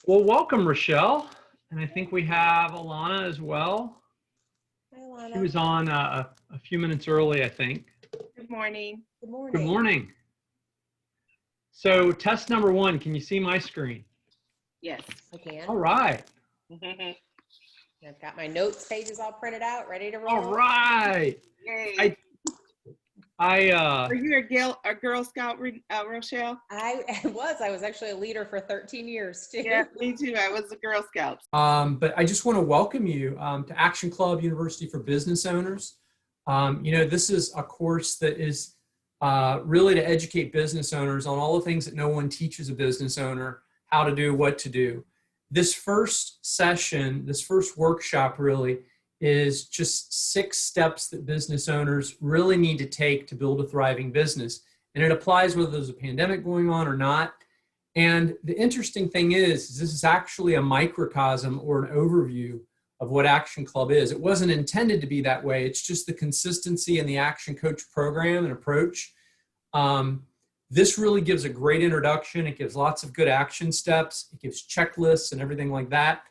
Well, welcome, Rochelle. And I think we have Alana as well. Hi, She Alana. was on a few minutes early, I think. Good morning. Good morning. Good morning. So test number one, can you see my screen? Yes. I can. All right. I've got my notes pages all printed out, ready to roll. All right. Yay. I Are you a Girl Scout, Rochelle? I was actually a leader for 13 years too. Yeah, me too. I was a Girl Scout. but I just want to welcome you to Action Club University for Business Owners. This is a course that is really to educate business owners on all the things that no one teaches a business owner how to do, what to do. This first session, this first workshop really is just 6 steps that business owners really need to take to build a thriving business. And it applies whether there's a pandemic going on or not. And the interesting thing is this is actually a microcosm or an overview of what Action Club is. It wasn't intended to be that way. It's just the consistency in the Action Coach program and approach. This really gives a great introduction. It gives lots of good action steps. It gives checklists and everything like that.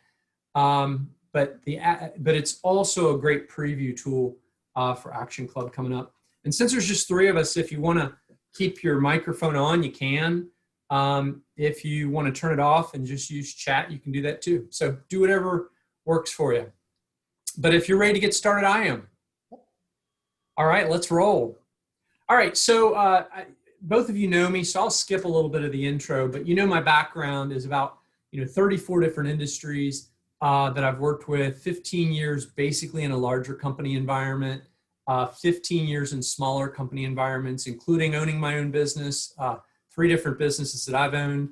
But it's also a great preview tool for Action Club coming up. And since there's just 3 of us, if you want to keep your microphone on, you can. If you want to turn it off and just use chat, you can do that too. So do whatever works for you. But if you're ready to get started, I am. All right, let's roll. All right, so both of you know me, so I'll skip a little bit of the intro, but my background is about 34 different industries that I've worked with, 15 years basically in a larger company environment, 15 years in smaller company environments, including owning my own business, 3 different businesses that I've owned.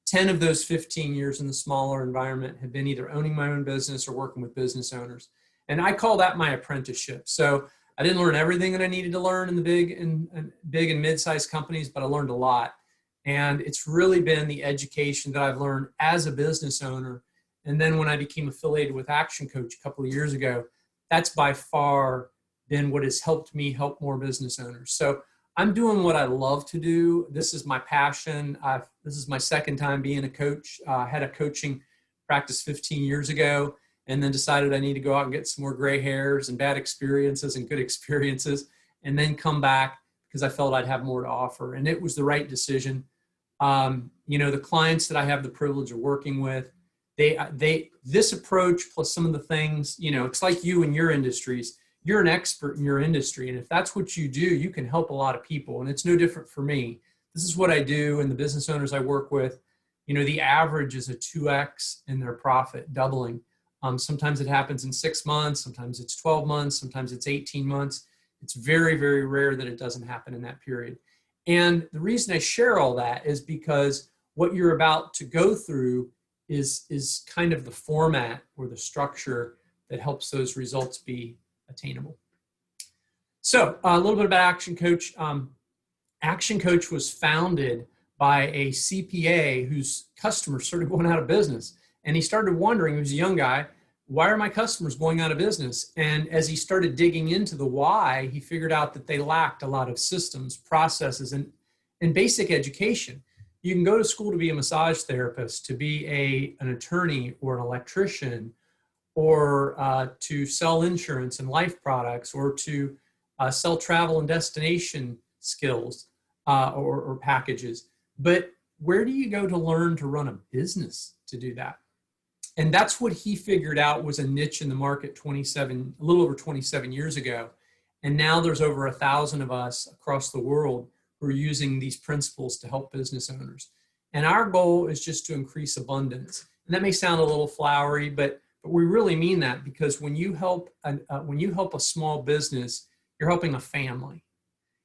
10 of those 15 years in the smaller environment have been either owning my own business or working with business owners. And I call that my apprenticeship. So I didn't learn everything that I needed to learn in the big and mid-sized companies, but I learned a lot. And it's really been the education that I've learned as a business owner. And then when I became affiliated with Action Coach a couple of years ago, that's by far been what has helped me help more business owners. So I'm doing what I love to do. This is my passion. This is my second time being a coach. I had a coaching practice 15 years ago and then decided I need to go out and get some more gray hairs and bad experiences and good experiences and then come back because I felt I'd have more to offer. And it was the right decision. The clients that I have the privilege of working with, this approach plus some of the things, it's like you in your industries. You're an expert in your industry. And if that's what you do, you can help a lot of people. And it's no different for me. This is what I do. And the business owners I work with, the average is a 2x in their profit, doubling. Sometimes it happens in 6 months. Sometimes it's 12 months. Sometimes it's 18 months. It's very, very rare that it doesn't happen in that period. And the reason I share all that is because what you're about to go through is kind of the format or the structure that helps those results be attainable. So a little bit about Action Coach. Action Coach was founded by a CPA whose customers started going out of business. And he started wondering, he was a young guy, why are my customers going out of business? And as he started digging into the why, he figured out that they lacked a lot of systems, processes, and basic education. You can go to school to be a massage therapist, to be an attorney or an electrician, or to sell insurance and life products, or to sell travel and destination skills or packages. But where do you go to learn to run a business to do that? And that's what he figured out was a niche in the market a little over 27 years ago. And now there's over 1,000 of us across the world who are using these principles to help business owners. And our goal is just to increase abundance. And that may sound a little flowery, but we really mean that, because when you help a small business, you're helping a family.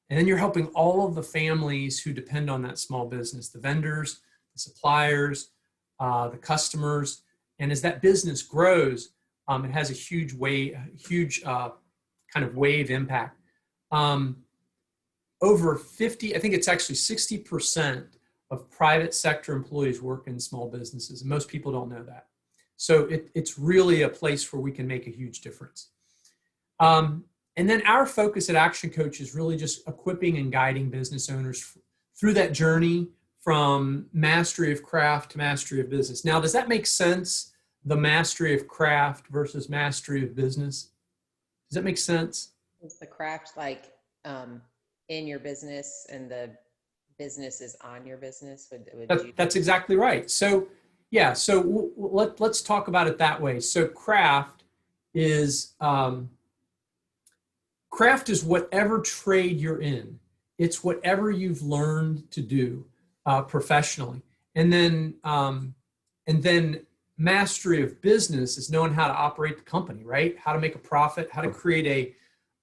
And then you're helping all of the families who depend on that small business, the vendors, the suppliers, the customers. And as that business grows, it has a huge kind of wave impact. Over 50, I think it's actually 60% of private sector employees work in small businesses. And most people don't know that. So it's really a place where we can make a huge difference. And then our focus at Action Coach is really just equipping and guiding business owners through that journey from mastery of craft to mastery of business. Now, does that make sense? The mastery of craft versus mastery of business. Does that make sense? Is the craft like in your business and the business is on your business? That's exactly right. So, yeah, so let's talk about it that way. So craft is whatever trade you're in. It's whatever you've learned to do professionally. And then mastery of business is knowing how to operate the company, right? How to make a profit, how to create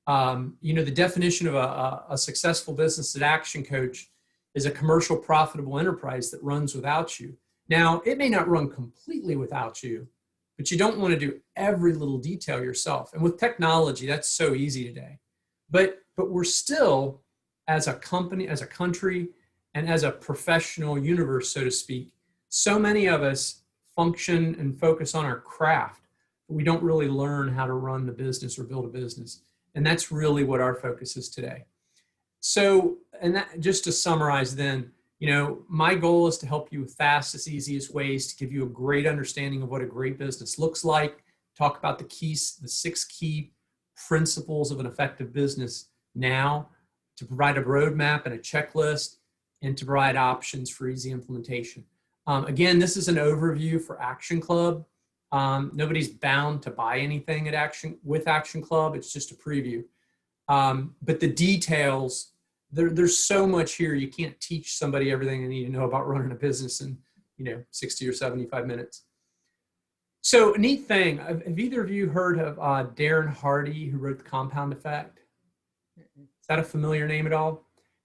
the definition of a successful business at Action Coach is a commercial profitable enterprise that runs without you. Now, it may not run completely without you, but you don't want to do every little detail yourself. And with technology, that's so easy today. But we're still, as a company, as a country, and as a professional universe, so to speak, so many of us function and focus on our craft, but we don't really learn how to run the business or build a business. And that's really what our focus is today. So, and that, just to summarize then, my goal is to help you with fastest, easiest ways to give you a great understanding of what a great business looks like, talk about the 6 key principles of an effective business now, to provide a roadmap and a checklist, and to provide options for easy implementation. Again, this is an overview for Action Club. Nobody's bound to buy anything at Action Club. It's just a preview. But the details, there's so much here. You can't teach somebody everything they need to know about running a business in 60 or 75 minutes. So a neat thing, have either of you heard of Darren Hardy, who wrote The Compound Effect? Is that a familiar name at all?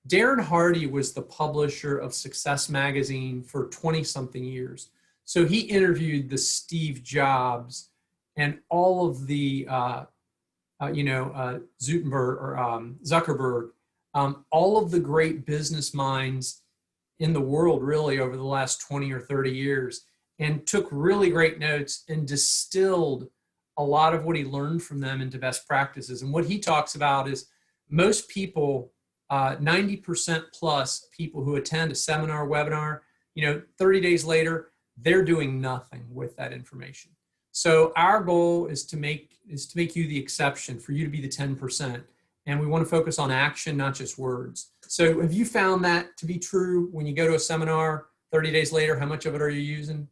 Darren Hardy was the publisher of Success Magazine for 20-something years. So he interviewed the Steve Jobs and all of the, Zuckerberg, all of the great business minds in the world really over the last 20 or 30 years, and took really great notes and distilled a lot of what he learned from them into best practices. And what he talks about is most people, 90% plus people who attend a seminar, webinar, 30 days later, they're doing nothing with that information. So our goal is to make you the exception, for you to be the 10%. And we want to focus on action, not just words. So have you found that to be true when you go to a seminar 30 days later? How much of it are you using?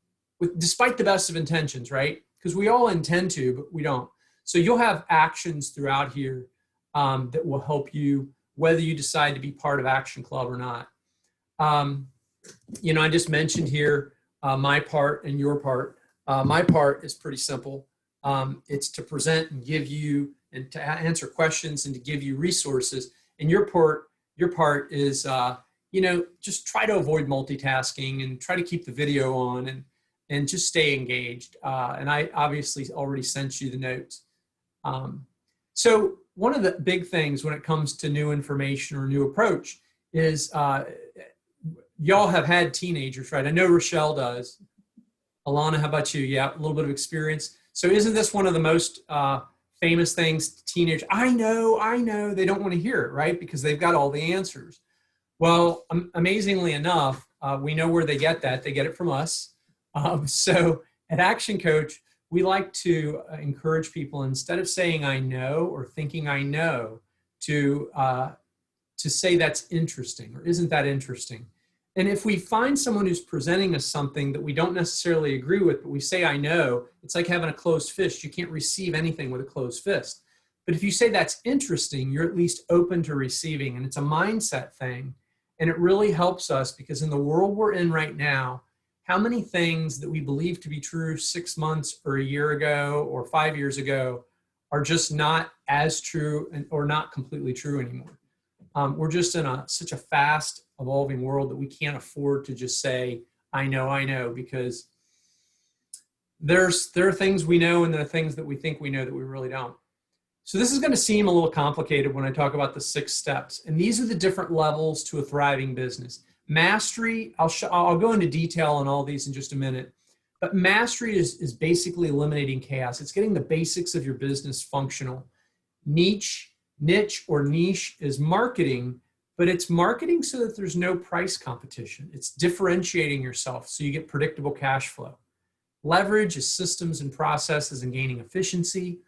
Despite the best of intentions, right? Because we all intend to, but we don't. So you'll have actions throughout here that will help you, whether you decide to be part of Action Club or not. I just mentioned here my part and your part. My part is pretty simple. It's to present and give you, and to answer questions and to give you resources. And your part is, just try to avoid multitasking and try to keep the video on and just stay engaged. And I obviously already sent you the notes. So one of the big things when it comes to new information or new approach is y'all have had teenagers, right? I know Rochelle does. Alana, how about you? Yeah, a little bit of experience. So isn't this one of the most famous things teenagers, I know, they don't want to hear it, right? Because they've got all the answers. Well, amazingly enough, we know where they get that. They get it from us. So at Action Coach, we like to encourage people, instead of saying I know or thinking I know, to say that's interesting or isn't that interesting. And if we find someone who's presenting us something that we don't necessarily agree with, but we say I know, it's like having a closed fist. You can't receive anything with a closed fist. But if you say that's interesting, you're at least open to receiving, and it's a mindset thing. And it really helps us, because in the world we're in right now, how many things that we believe to be true 6 months or a year ago or 5 years ago are just not as true or not completely true anymore. We're just in such a fast evolving world that we can't afford to just say, I know, because there are things we know and there are things that we think we know that we really don't. So this is going to seem a little complicated when I talk about the 6 steps. And these are the different levels to a thriving business. Mastery, I'll go into detail on all these in just a minute. But mastery is basically eliminating chaos. It's getting the basics of your business functional. Niche or niche is marketing but it's marketing so that there's no price competition. It's differentiating yourself so you get predictable cash flow. Leverage is systems and processes and gaining efficiency.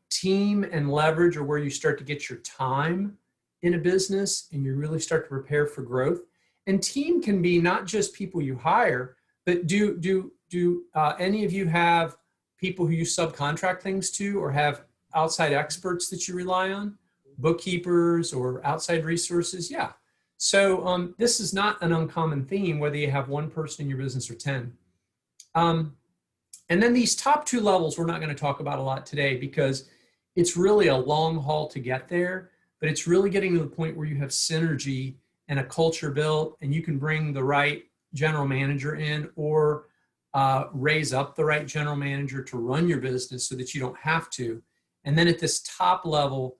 Team and leverage are where you start to get your time in a business and you really start to prepare for growth. And team can be not just people you hire, but do any of you have people who you subcontract things to or have outside experts that you rely on? Bookkeepers or outside resources? Yeah. So this is not an uncommon theme, whether you have one person in your business or 10. And then these top two levels, we're not going to talk about a lot today because it's really a long haul to get there, but it's really getting to the point where you have synergy and a culture built and you can bring the right general manager in or raise up the right general manager to run your business so that you don't have to. And then at this top level,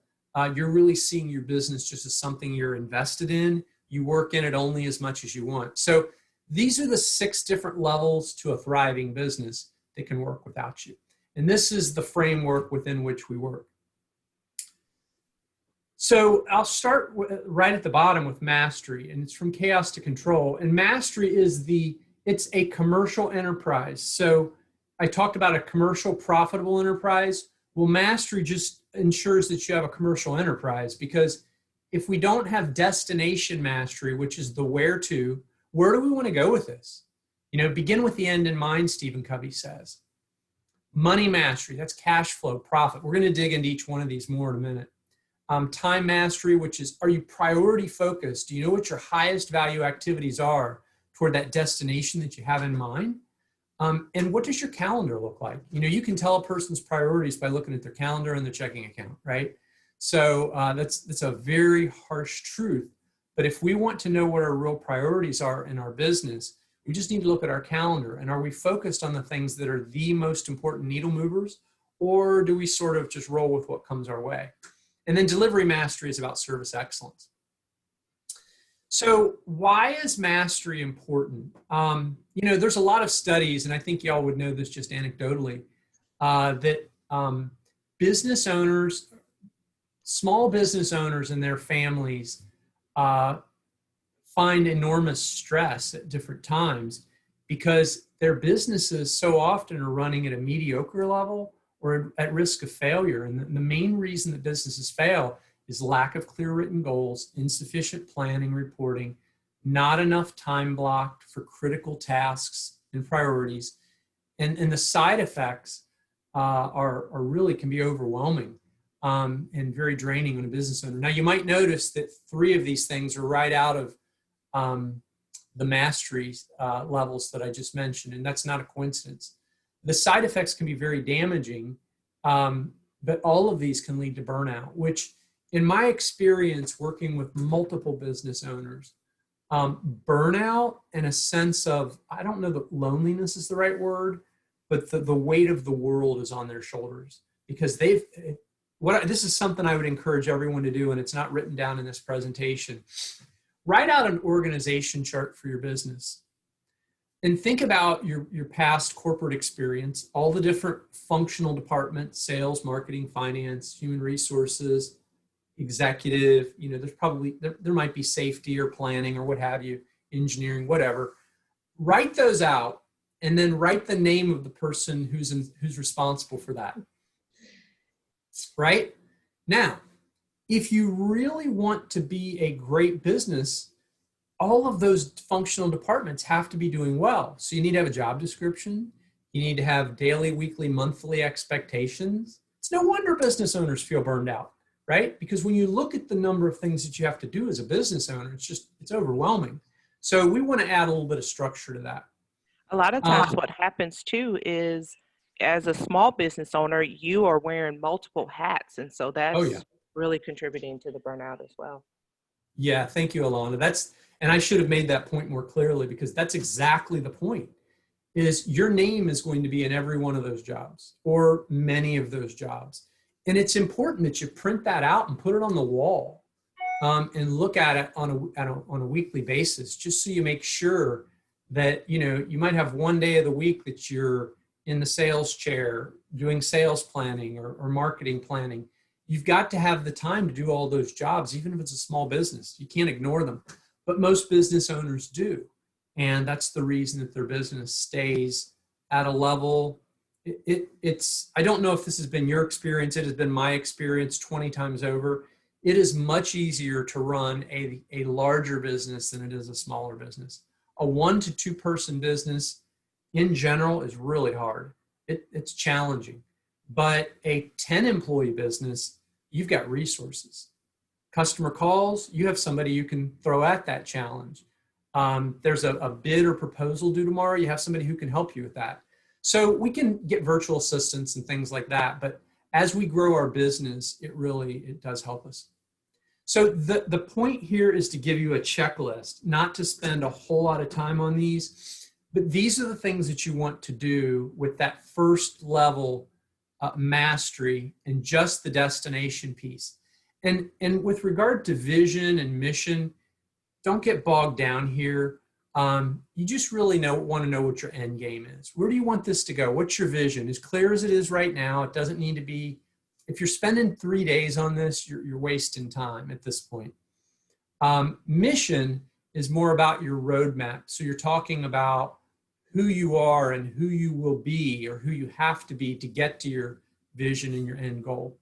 you're really seeing your business just as something you're invested in. You work in it only as much as you want. So these are the 6 different levels to a thriving business that can work without you. And this is the framework within which we work. So I'll start right at the bottom with mastery, and it's from chaos to control. And mastery is it's a commercial enterprise. So I talked about a commercial profitable enterprise. Well, mastery just ensures that you have a commercial enterprise, because if we don't have destination mastery, which is the where do we want to go with this? Begin with the end in mind, Stephen Covey says. Money mastery, that's cash flow, profit. We're going to dig into each one of these more in a minute. Time mastery, which is, are you priority focused? Do you know what your highest value activities are toward that destination that you have in mind? And what does your calendar look like? You can tell a person's priorities by looking at their calendar and their checking account, right? So that's a very harsh truth. But if we want to know what our real priorities are in our business, we just need to look at our calendar. And are we focused on the things that are the most important needle movers? Or do we sort of just roll with what comes our way? And then delivery mastery is about service excellence. So why is mastery important? There's a lot of studies, and I think y'all would know this just anecdotally, that business owners, small business owners and their families find enormous stress at different times because their businesses so often are running at a mediocre level or at risk of failure. And the main reason that businesses fail is lack of clear written goals, insufficient planning, reporting, not enough time blocked for critical tasks and priorities. And the side effects are really can be overwhelming and very draining on a business owner. Now, you might notice that 3 of these things are right out of the mastery levels that I just mentioned, and that's not a coincidence. The side effects can be very damaging, but all of these can lead to burnout, which in my experience working with multiple business owners, burnout and a sense of, I don't know that loneliness is the right word, but the weight of the world is on their shoulders because this is something I would encourage everyone to do, and it's not written down in this presentation. Write out an organization chart for your business and think about your past corporate experience, all the different functional departments, sales, marketing, finance, human resources, executive, there's probably, there might be safety or planning or what have you, engineering, whatever. Write those out and then write the name of the person who's responsible for that. Right? Now, if you really want to be a great business, all of those functional departments have to be doing well. So you need to have a job description. You need to have daily, weekly, monthly expectations. It's no wonder business owners feel burned out, right? Because when you look at the number of things that you have to do as a business owner, it's overwhelming. So we want to add a little bit of structure to that. A lot of times what happens too is as a small business owner, you are wearing multiple hats. And so that's really contributing to the burnout as well. Yeah, thank you, Alana. And I should have made that point more clearly because that's exactly the point, is your name is going to be in every one of those jobs or many of those jobs. And it's important that you print that out and put it on the wall and look at it on a weekly basis, just so you make sure that, you might have one day of the week that you're in the sales chair doing sales planning or marketing planning. you've got to have the time to do all those jobs, even if it's a small business. You can't ignore them, but most business owners do. And that's the reason that their business stays at a level. I don't know if this has been your experience. It has been my experience 20 times over. It is much easier to run a larger business than it is a smaller business. A 1 to 2 person business in general is really hard. It's challenging. But a 10 employee business, you've got resources. Customer calls, you have somebody you can throw at that challenge. There's a bid or proposal due tomorrow, you have somebody who can help you with that. So we can get virtual assistants and things like that, but as we grow our business, it does help us. So the point here is to give you a checklist, not to spend a whole lot of time on these, but these are the things that you want to do with that first level mastery and just the destination piece. And with regard to vision and mission, don't get bogged down here. You just really want to know what your end game is. Where do you want this to go? What's your vision? As clear as it is right now, it doesn't need to be. If you're spending 3 days on this, you're wasting time at this point. Mission is more about your roadmap. So you're talking about who you are and who you will be or who you have to be to get to your vision and your end goal.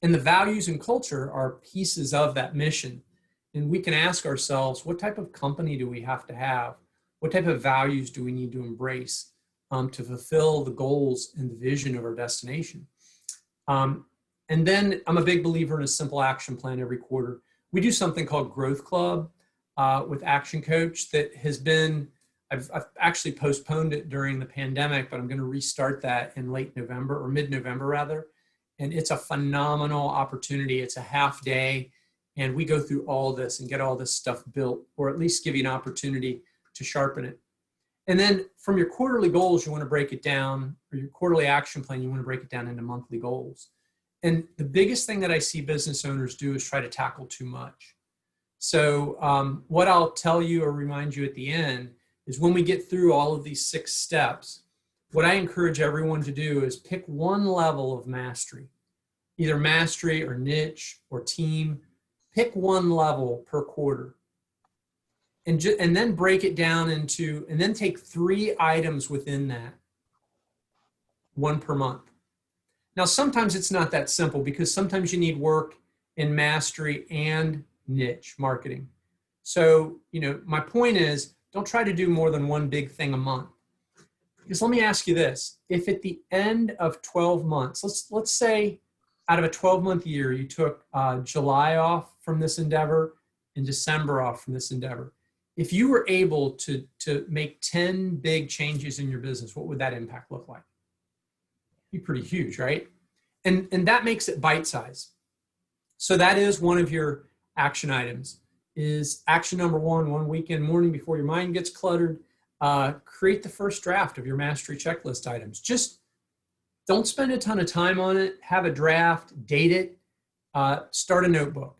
And the values and culture are pieces of that mission. And we can ask ourselves, what type of company do we have to have? What type of values do we need to embrace to fulfill the goals and the vision of our destination? And then I'm a big believer in a simple action plan every quarter. We do something called Growth Club with Action Coach that has been, I've actually postponed it during the pandemic, but I'm going to restart that in late November or mid-November rather. And it's a phenomenal opportunity. It's a half day. And we go through all this and get all this stuff built, or at least give you an opportunity to sharpen it. And then from your quarterly goals, you want to break it down, or your quarterly action plan, you want to break it down into monthly goals. And the biggest thing that I see business owners do is try to tackle too much. So what I'll tell you or remind you at the end is when we get through all of these 6 steps, what I encourage everyone to do is pick one level of mastery, either mastery or niche or team. Pick one level per quarter and then break it down into, and then take 3 items within that, 1 per month. Now, sometimes it's not that simple because sometimes you need work in mastery and niche marketing. So, my point is don't try to do more than 1 big thing a month. Because let me ask you this, if at the end of 12 months, let's say out of a 12-month year, you took July off from this endeavor and December off from this endeavor. If you were able to make 10 big changes in your business, what would that impact look like? Be pretty huge, right? And that makes it bite-sized. So that is one of your action items. Is action number 1, one weekend morning before your mind gets cluttered, create the first draft of your mastery checklist items. Just don't spend a ton of time on it. Have a draft, date it, start a notebook.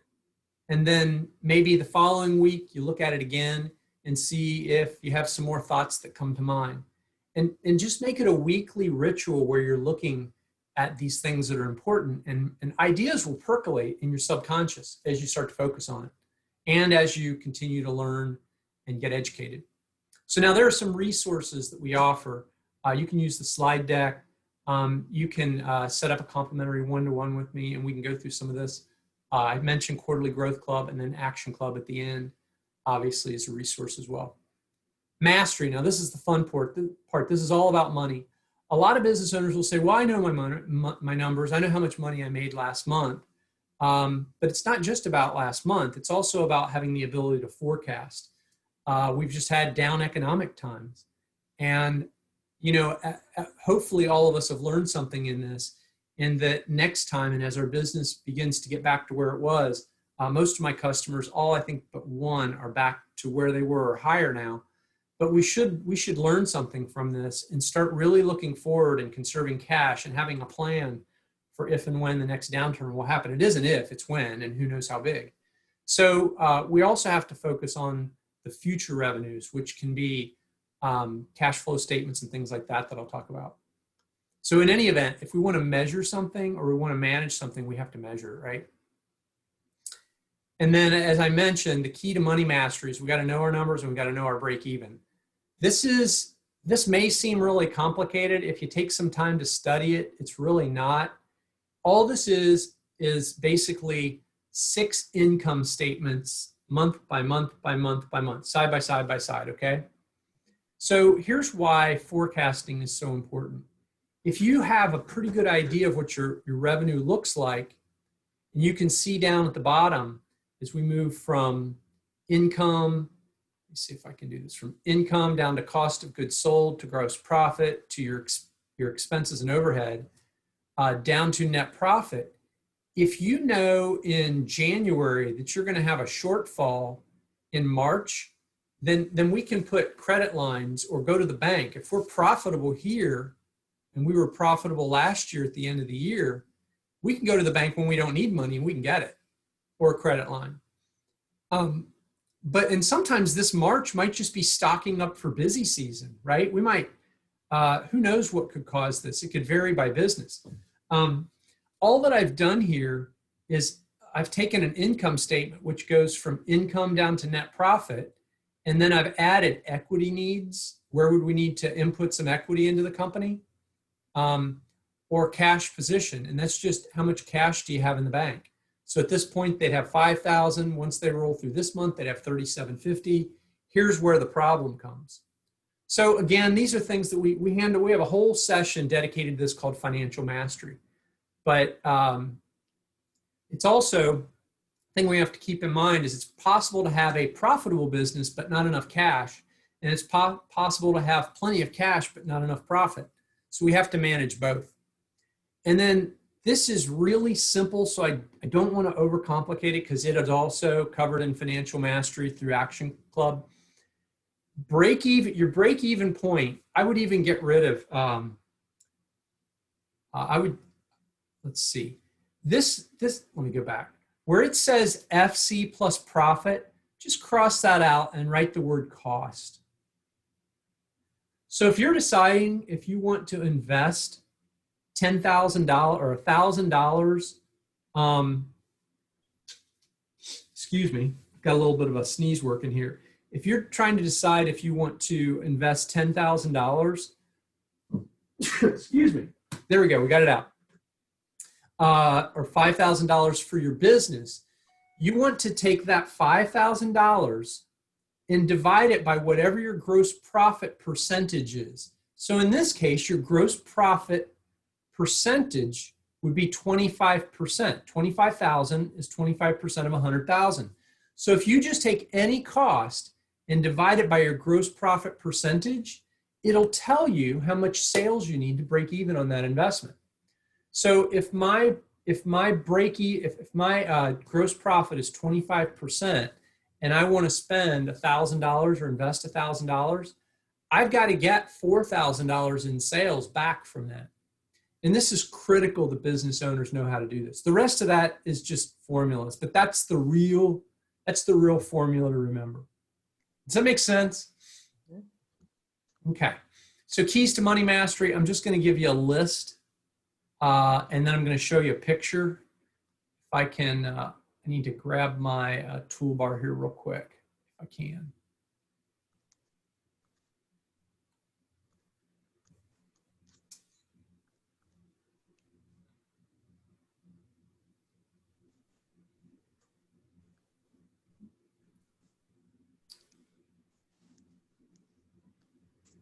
And then maybe the following week, you look at it again and see if you have some more thoughts that come to mind. And just make it a weekly ritual where you're looking at these things that are important. And ideas will percolate in your subconscious as you start to focus on it and as you continue to learn and get educated. So now there are some resources that we offer. You can use the slide deck. You can set up a complimentary one-to-one with me and we can go through some of this. I mentioned Quarterly Growth Club and then Action Club at the end, obviously is a resource as well. Mastery, now this is the fun part. This is all about money. A lot of business owners will say, well, I know my numbers. I know how much money I made last month. But it's not just about last month. It's also about having the ability to forecast. We've just had down economic times. And hopefully all of us have learned something in this, and that next time, and as our business begins to get back to where it was, most of my customers, all I think but one, are back to where they were or higher now. But we should learn something from this and start really looking forward and conserving cash and having a plan for if and when the next downturn will happen. It isn't if, it's when, and who knows how big. So we also have to focus on the future revenues, which can be cash flow statements and things like that I'll talk about. So in any event, if we want to measure something or we want to manage something, we have to measure it, right? And then, as I mentioned, the key to money mastery is we got to know our numbers and we got to know our break even. This may seem really complicated. If you take some time to study it, it's really not. All this is basically 6 income statements, month by month by month by month, side by side by side, okay? So here's why forecasting is so important. If you have a pretty good idea of what your revenue looks like, and you can see down at the bottom as we move from income, let me see if I can do this, from income down to cost of goods sold to gross profit to your expenses and overhead, down to net profit. If you know in January that you're going to have a shortfall in March, then we can put credit lines or go to the bank. If we're profitable here, and we were profitable last year at the end of the year, we can go to the bank when we don't need money and we can get it, or a credit line. And sometimes this March might just be stocking up for busy season, right? We might, who knows what could cause this? It could vary by business. All that I've done here is I've taken an income statement, which goes from income down to net profit, and then I've added equity needs. Where would we need to input some equity into the company? Or cash position, and that's just how much cash do you have in the bank. So at this point, they'd have 5,000. Once they roll through this month, they'd have 3,750. Here's where the problem comes. So again, these are things that we handle. We have a whole session dedicated to this called financial mastery. But it's also, the thing we have to keep in mind is it's possible to have a profitable business but not enough cash, and it's possible to have plenty of cash but not enough profit. So we have to manage both. And then this is really simple, so I don't want to overcomplicate it because it is also covered in financial mastery through Action Club. Your break-even point, I would even get rid of, let's see, this, let me go back. Where it says FC plus profit, just cross that out and write the word cost. So if you're deciding if you want to invest $10,000 or $1,000, excuse me, got a little bit of a sneeze working here. If you're trying to decide if you want to invest $10,000, excuse me, there we go, we got it out, or $5,000 for your business, you want to take that $5,000 and divide it by whatever your gross profit percentage is. So in this case, your gross profit percentage would be 25%. 25,000 is 25% of 100,000. So if you just take any cost and divide it by your gross profit percentage, it'll tell you how much sales you need to break even on that investment. So if my gross profit is 25% and I want to spend $1,000 or invest $1,000, I've got to get $4,000 in sales back from that. And this is critical that business owners know how to do this. The rest of that is just formulas, but that's the real formula to remember. Does that make sense? Okay. So keys to money mastery, I'm just going to give you a list, and then I'm going to show you a picture. If I can, I need to grab my toolbar here real quick, if I can.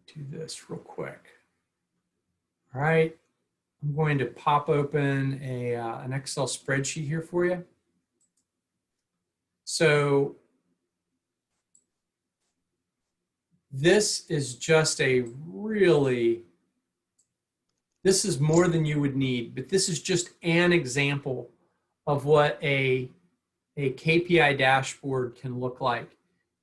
Do this real quick. All right, I'm going to pop open an Excel spreadsheet here for you. So this is just this is more than you would need, but this is just an example of what a KPI dashboard can look like.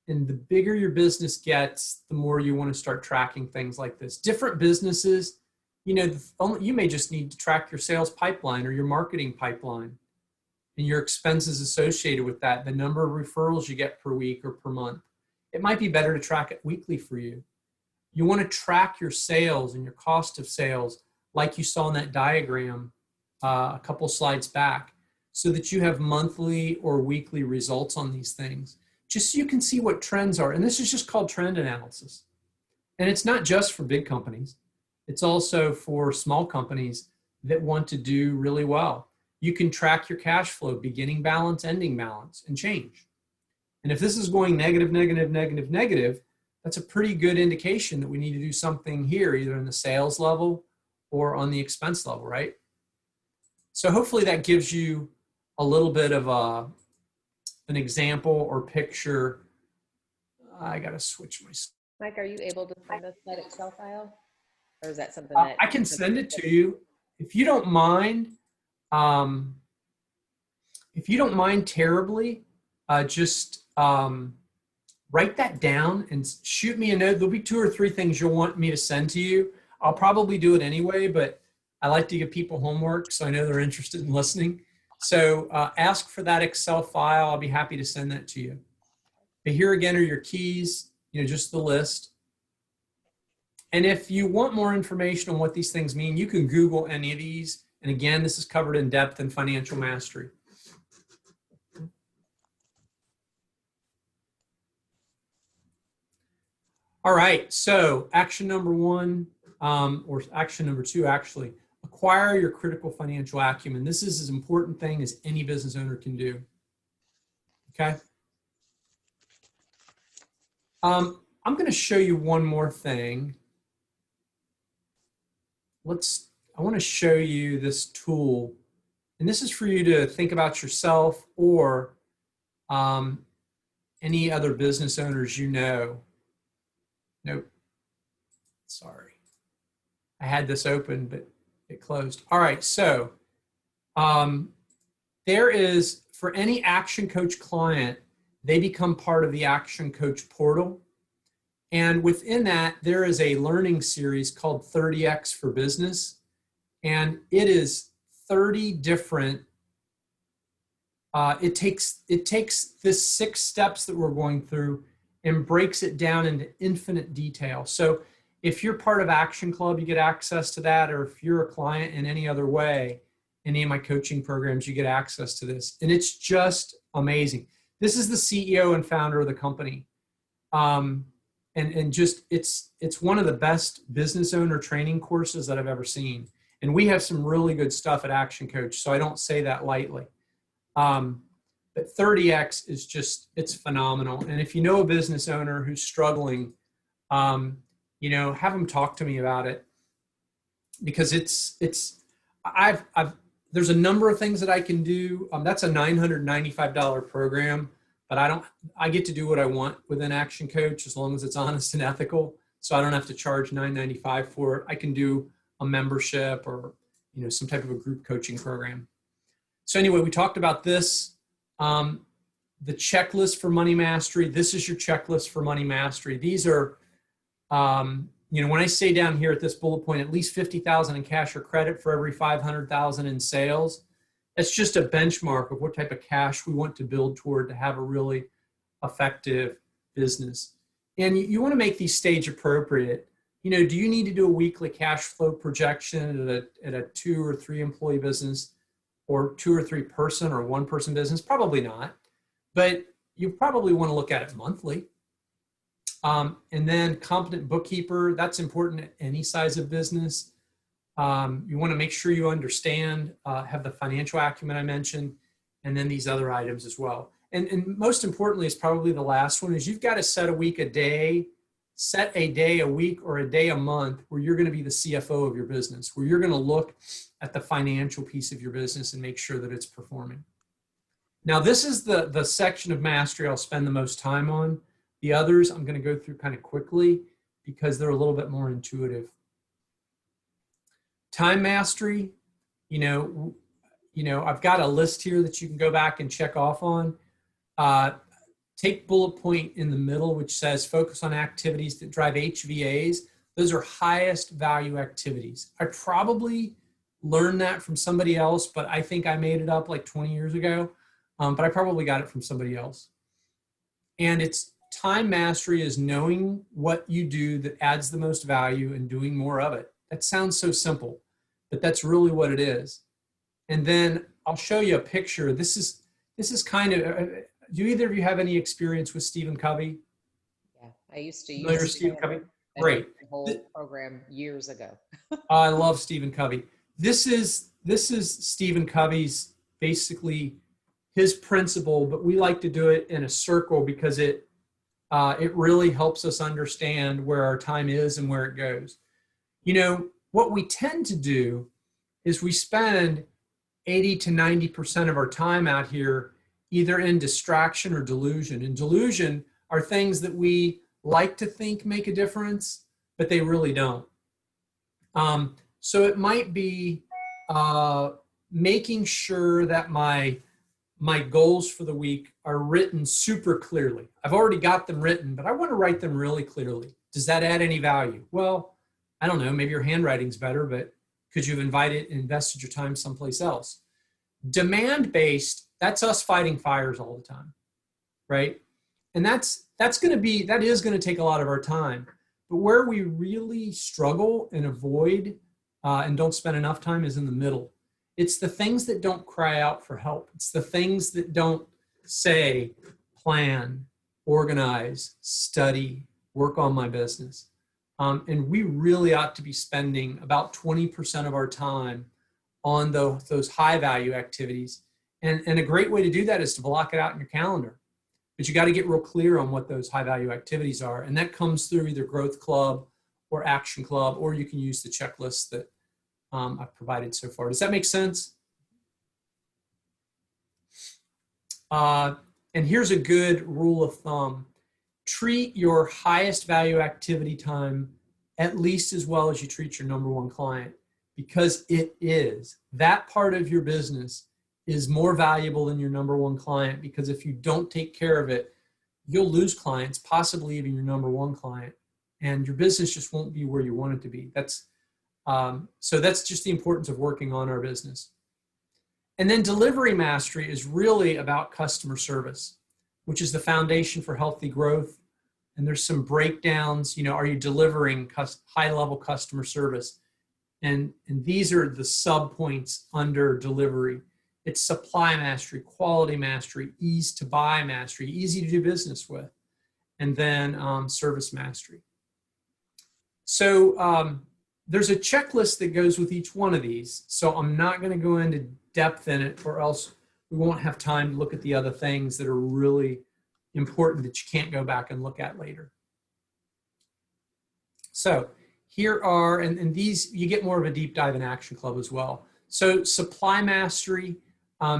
And the bigger your business gets, the more you want to start tracking things like this. Different businesses, you may just need to track your sales pipeline or your marketing pipeline and your expenses associated with that, the number of referrals you get per week or per month. It might be better to track it weekly for you. You want to track your sales and your cost of sales like you saw in that diagram a couple slides back, so that you have monthly or weekly results on these things, just so you can see what trends are. And this is just called trend analysis. And it's not just for big companies. It's also for small companies that want to do really well. You can track your cash flow, beginning balance, ending balance, and change. And if this is going negative, negative, negative, negative, that's a pretty good indication that we need to do something here, either in the sales level or on the expense level, right? So hopefully that gives you a little bit of an example or picture. I got to switch my. Mike, are you able to send us that Excel file? Or is that something that I can send it to you if you don't mind. If you don't mind terribly, just write that down and shoot me a note. There'll be 2 or 3 things you'll want me to send to you. I'll probably do it anyway, but I like to give people homework so I know they're interested in listening. So ask for that Excel file. I'll be happy to send that to you. But here again are your keys, just the list. And if you want more information on what these things mean, you can Google any of these. And again, this is covered in depth in Financial Mastery. All right, so action number 1, or action number 2, actually, acquire your critical financial acumen. This is as important thing as any business owner can do. Okay. I'm going to show you one more thing. I want to show you this tool, and this is for you to think about yourself or any other business owners you know. Nope. Sorry. I had this open, but it closed. All right. So there is, for any Action Coach client, they become part of the Action Coach portal. And within that, there is a learning series called 30X for Business. And it is 30 different, it takes this 6 steps that we're going through and breaks it down into infinite detail. So if you're part of Action Club, you get access to that, or if you're a client in any other way, any of my coaching programs, you get access to this. And it's just amazing. This is the CEO and founder of the company. And just, it's one of the best business owner training courses that I've ever seen. And we have some really good stuff at Action Coach, so I don't say that lightly. But 30X is just, it's phenomenal. And if you know a business owner who's struggling, have them talk to me about it, because there's a number of things that I can do. That's a $995 program, but I get to do what I want within Action Coach as long as it's honest and ethical. So I don't have to charge $995 for it. I can do a membership or, some type of a group coaching program. So anyway, we talked about this. The checklist for money mastery. This is your checklist for money mastery. These are, when I say down here at this bullet point, at least 50,000 in cash or credit for every 500,000 in sales. That's just a benchmark of what type of cash we want to build toward to have a really effective business. And you want to make these stage appropriate. Do you need to do a weekly cash flow projection at a 2 or 3 employee business, or 2 or 3 person or 1 person business? Probably not, but you probably want to look at it monthly. And then competent bookkeeper, that's important at any size of business. You want to make sure you understand, have the financial acumen I mentioned, and then these other items as well. And most importantly is probably the last one, is you've got to set a day a week or a day a month where you're going to be the CFO of your business, where you're going to look at the financial piece of your business and make sure that it's performing. Now, this is the section of mastery I'll spend the most time on. The others I'm going to go through kind of quickly because they're a little bit more intuitive. Time mastery, I've got a list here that you can go back and check off on. Take bullet point in the middle, which says focus on activities that drive HVAs. Those are highest value activities. I probably learned that from somebody else, but I think I made it up like 20 years ago. But I probably got it from somebody else. And it's time mastery is knowing what you do that adds the most value and doing more of it. That sounds so simple, but that's really what it is. And then I'll show you a picture. This is kind of, do either of you have any experience with Stephen Covey? Yeah, I used to Familiar with use Stephen Covey? and Great. the whole program years ago. I love Stephen Covey. This is Stephen Covey's basically his principle, but we like to do it in a circle because it really helps us understand where our time is and where it goes. You know, what we tend to do is we spend 80 to 90% of our time out here either in distraction or delusion. And delusion are things that we like to think make a difference, but they really don't. So it might be making sure that my goals for the week are written super clearly. I've already got them written, but I want to write them really clearly. Does that add any value? Well, I don't know, maybe your handwriting's better, but could you have invested your time someplace else? Demand-based, that's us fighting fires all the time, right? And that is going to take a lot of our time. But where we really struggle and avoid and don't spend enough time is in the middle. It's the things that don't cry out for help. It's the things that don't say, plan, organize, study, work on my business. And we really ought to be spending about 20% of our time on those high value activities. And a great way to do that is to block it out in your calendar. But you got to get real clear on what those high value activities are. And that comes through either Growth Club or Action Club, or you can use the checklist that I've provided so far. Does that make sense? And here's a good rule of thumb. Treat your highest value activity time at least as well as you treat your number one client, because it is. That part of your business is more valuable than your number one client, because if you don't take care of it, you'll lose clients, possibly even your number one client, and your business just won't be where you want it to be. So that's just the importance of working on our business. And then delivery mastery is really about customer service, which is the foundation for healthy growth. And there's some breakdowns, you know, are you delivering high-level customer service? And these are the sub-points under delivery. It's supply mastery, quality mastery, ease to buy mastery, easy to do business with, and then service mastery. So there's a checklist that goes with each one of these. So I'm not going to go into depth in it, or else we won't have time to look at the other things that are really important that you can't go back and look at later. So here are, and these, you get more of a deep dive in Action Club as well. So supply mastery,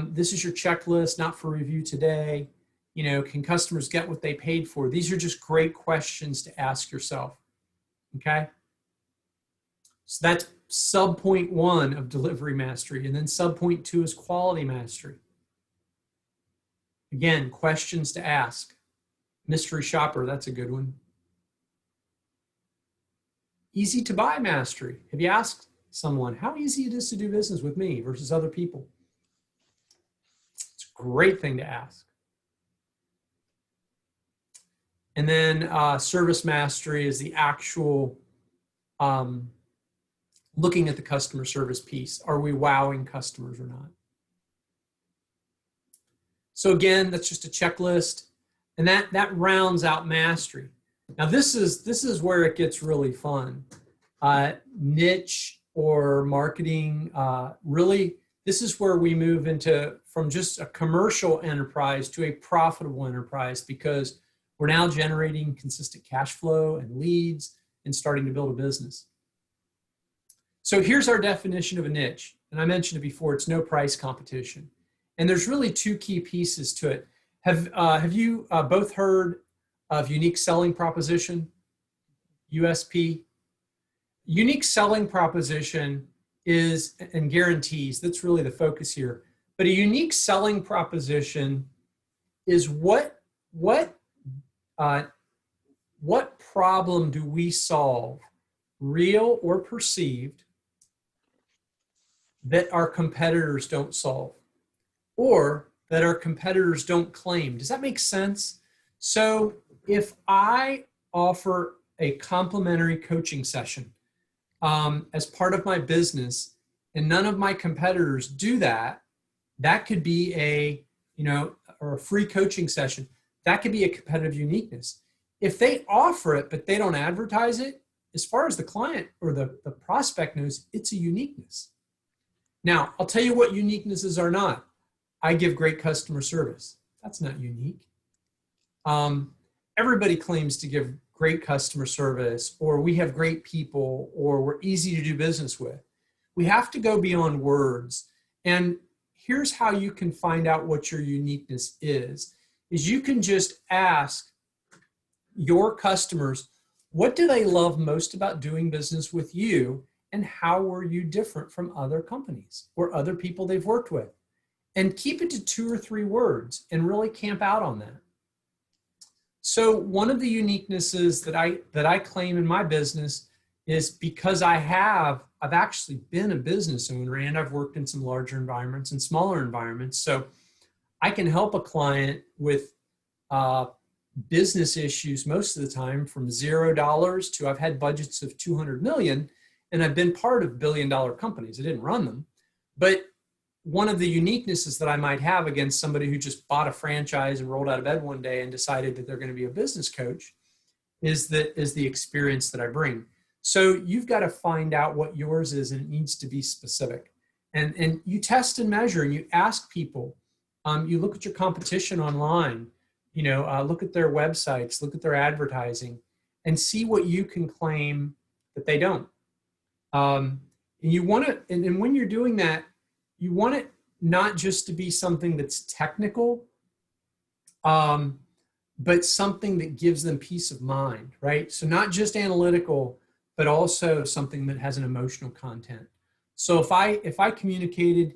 this is your checklist, not for review today. You know, can customers get what they paid for? These are just great questions to ask yourself, okay? So that's sub point 1 of delivery mastery, and then sub point 2 is quality mastery. Again, questions to ask. Mystery shopper, that's a good one. Easy to buy mastery. Have you asked someone how easy it is to do business with me versus other people? It's a great thing to ask. And then service mastery is the actual looking at the customer service piece. Are we wowing customers or not? So again, that's just a checklist, and that rounds out mastery. Now this is where it gets really fun. Niche or marketing, really, this is where we move into from just a commercial enterprise to a profitable enterprise, because we're now generating consistent cash flow and leads and starting to build a business. So here's our definition of a niche. And I mentioned it before, it's no price competition. And there's really two key pieces to it. Have you both heard of unique selling proposition, USP? Unique selling proposition is, and guarantees, that's really the focus here. But a unique selling proposition is what problem do we solve, real or perceived, that our competitors don't solve, or that our competitors don't claim. Does that make sense? So if I offer a complimentary coaching session as part of my business, and none of my competitors do that, that could be a, or a free coaching session. That could be a competitive uniqueness. If they offer it, but they don't advertise it, as far as the client or the prospect knows, it's a uniqueness. Now, I'll tell you what uniquenesses are not. I give great customer service. That's not unique. Everybody claims to give great customer service, or we have great people, or we're easy to do business with. We have to go beyond words. And here's how you can find out what your uniqueness is you can just ask your customers, what do they love most about doing business with you? And how were you different from other companies or other people they've worked with? And keep it to 2 or 3 words and really camp out on that. So one of the uniquenesses that I claim in my business is because I've actually been a business owner and I've worked in some larger environments and smaller environments. So I can help a client with business issues most of the time, from $0 to I've had budgets of 200 million, and I've been part of billion-dollar companies. I didn't run them, but one of the uniquenesses that I might have against somebody who just bought a franchise and rolled out of bed one day and decided that they're going to be a business coach is the experience that I bring. So you've got to find out what yours is, and it needs to be specific. And you test and measure, and you ask people. You look at your competition online. Look at their websites, look at their advertising, and see what you can claim that they don't. And you want to, and when you're doing that, you want it not just to be something that's technical, but something that gives them peace of mind, right? So not just analytical, but also something that has an emotional content. So if I communicated,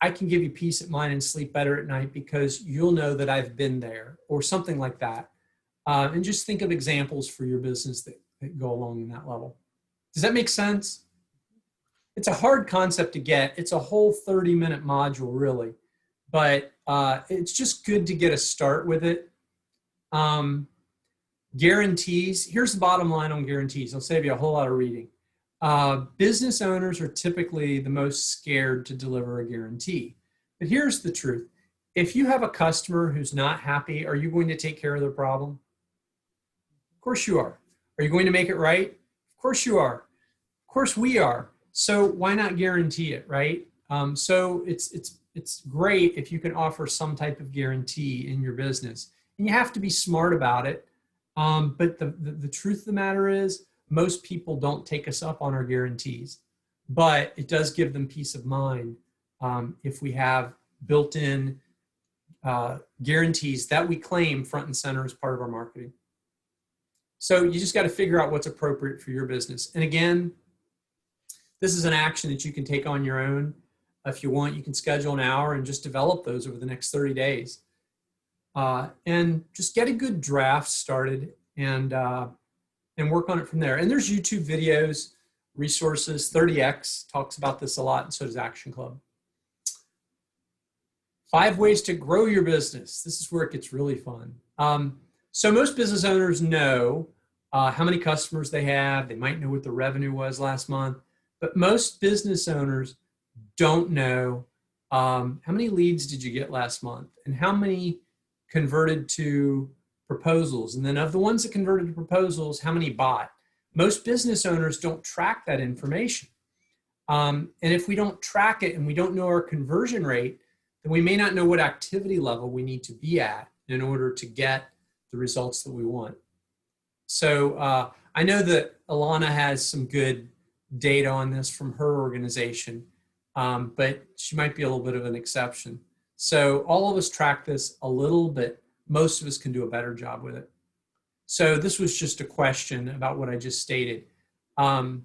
I can give you peace of mind and sleep better at night because you'll know that I've been there, or something like that. And just think of examples for your business that go along in that level. Does that make sense? It's a hard concept to get. It's a whole 30-minute module, really. But it's just good to get a start with it. Guarantees. Here's the bottom line on guarantees. I'll save you a whole lot of reading. Business owners are typically the most scared to deliver a guarantee. But here's the truth. If you have a customer who's not happy, are you going to take care of their problem? Of course you are. Are you going to make it right? Of course you are. Of course we are. So why not guarantee it, right? So it's great if you can offer some type of guarantee in your business. And you have to be smart about it. But the truth of the matter is, most people don't take us up on our guarantees, but it does give them peace of mind if we have built-in guarantees that we claim front and center as part of our marketing. So you just got to figure out what's appropriate for your business. And again, this is an action that you can take on your own. If you want, you can schedule an hour and just develop those over the next 30 days. And just get a good draft started and work on it from there. And there's YouTube videos, resources. 30X talks about this a lot, and so does Action Club. 5 ways to grow your business. This is where it gets really fun. So most business owners know how many customers they have. They might know what the revenue was last month. But most business owners don't know how many leads did you get last month, and how many converted to proposals. And then of the ones that converted to proposals, how many bought? Most business owners don't track that information. And if we don't track it and we don't know our conversion rate, then we may not know what activity level we need to be at in order to get the results that we want. So I know that Alana has some good data on this from her organization, but she might be a little bit of an exception. So all of us track this a little bit. Most of us can do a better job with it. So this was just a question about what I just stated. The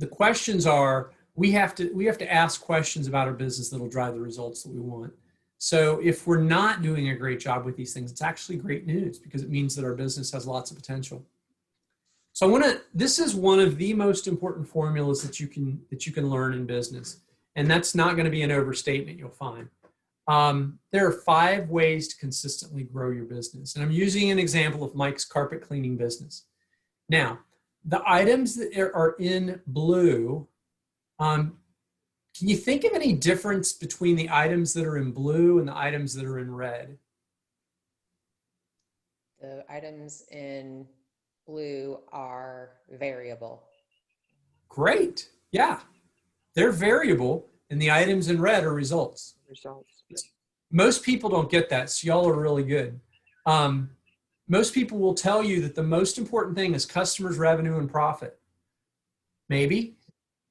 questions are, we have to ask questions about our business that'll drive the results that we want. So if we're not doing a great job with these things, it's actually great news because it means that our business has lots of potential. So this is one of the most important formulas that you can learn in business. And that's not going to be an overstatement, you'll find. There are 5 ways to consistently grow your business. And I'm using an example of Mike's carpet cleaning business. Now, the items that are in blue Can you think of any difference between the items that are in blue and the items that are in red? The items in blue are variable. Great. Yeah, they're variable, and the items in red are results. Results. Most people don't get that, so y'all are really good. Most people will tell you that the most important thing is customers, revenue, and profit. Maybe.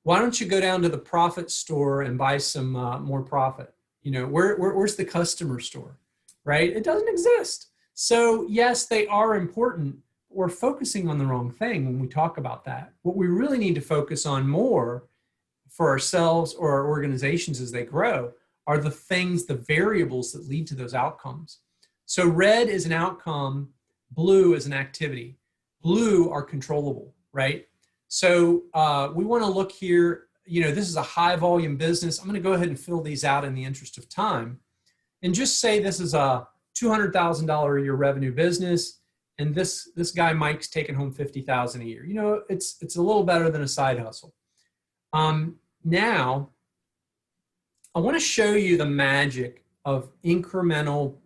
Why don't you go down to the profit store and buy some more profit? You know, where's the customer store, right? It doesn't exist. So yes, they are important. We're focusing on the wrong thing when we talk about that. What we really need to focus on more for ourselves or our organizations as they grow are the things, the variables that lead to those outcomes. So red is an outcome, blue is an activity. Blue are controllable, right? So we want to look here, you know, this is a high volume business. I'm going to go ahead and fill these out in the interest of time and just say this is a $200,000 a year revenue business. And this guy, Mike's taking home $50,000 a year. You know, it's a little better than a side hustle. Now, I want to show you the magic of incremental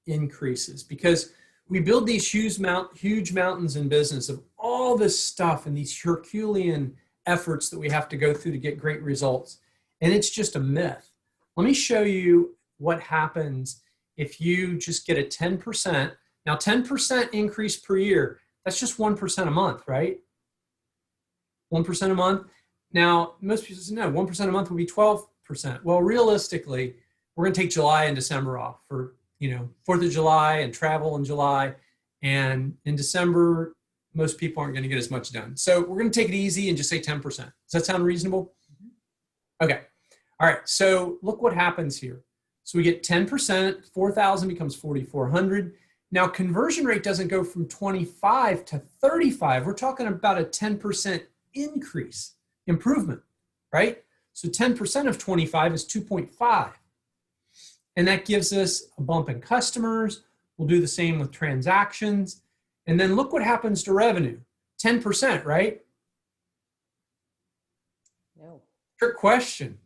increases, because we build these huge mountains in business of all this stuff and these Herculean efforts that we have to go through to get great results. And it's just a myth. Let me show you what happens if you just get a 10%. Now, 10% increase per year, that's just 1% a month, right? 1% a month. Now, most people say, no, 1% a month would be 12%. Well, realistically, we're going to take July and December off for, you know, 4th of July and travel in July. And in December, most people aren't going to get as much done. So we're going to take it easy and just say 10%. Does that sound reasonable? Okay. All right. So look what happens here. So we get 10%, 4,000 becomes 4,400. Now, conversion rate doesn't go from 25 to 35. We're talking about a 10% increase, improvement, right? So 10% of 25 is 2.5. And that gives us a bump in customers. We'll do the same with transactions. And then look what happens to revenue. 10%, right? No, Trick question.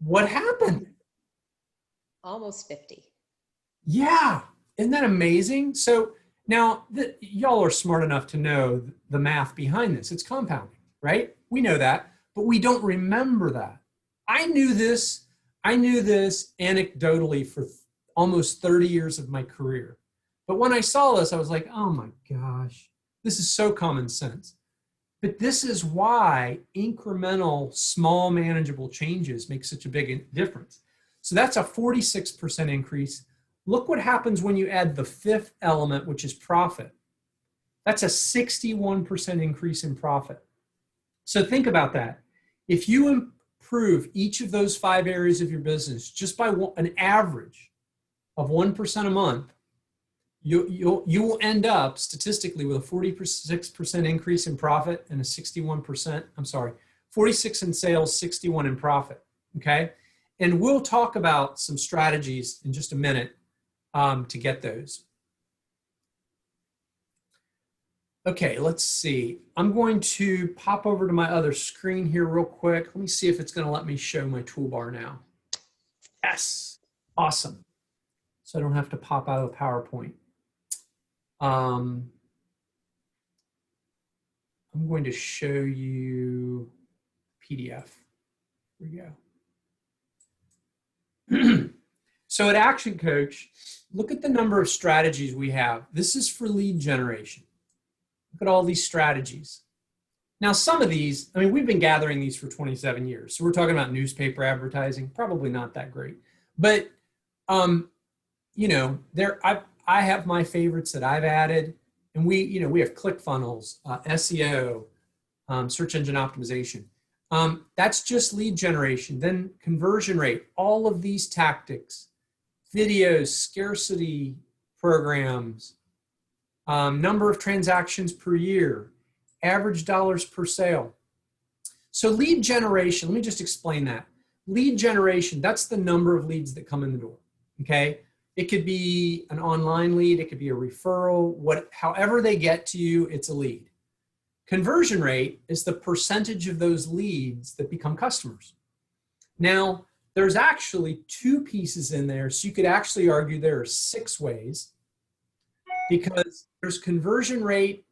What happened? almost 50. Yeah. Isn't that amazing? So now y'all are smart enough to know the math behind this. It's compounding, right? We know that, but we don't remember that. I knew this anecdotally for almost 30 years of my career. But when I saw this, I was like, oh my gosh, this is so common sense. But this is why incremental, small, manageable changes make such a big difference. So that's a 46% increase. Look what happens when you add the fifth element, which is profit. That's a 61% increase in profit. So think about that. If you improve each of those 5 areas of your business just by an average of 1% a month, you will end up statistically with a 46% increase in profit and a 46 in sales, 61 in profit, okay? And we'll talk about some strategies in just a minute to get those. Okay, let's see. I'm going to pop over to my other screen here real quick. Let me see if it's going to let me show my toolbar now. Yes, awesome. So I don't have to pop out of PowerPoint. I'm going to show you PDF. Here we go. So at Action Coach, look at the number of strategies we have. This is for lead generation. Look at all these strategies. Now, some of these, I mean, we've been gathering these for 27 years. So we're talking about newspaper advertising, probably not that great. But, you know, I have my favorites that I've added. And we have ClickFunnels, SEO, search engine optimization. That's just lead generation. Then conversion rate, all of these tactics, videos, scarcity programs, number of transactions per year, average dollars per sale. So lead generation, let me just explain that. Lead generation, that's the number of leads that come in the door, okay? It could be an online lead, it could be a referral, however they get to you, it's a lead. Conversion rate is the percentage of those leads that become customers. Now, there's actually two pieces in there, so you could actually argue there are 6 ways, because there's conversion rate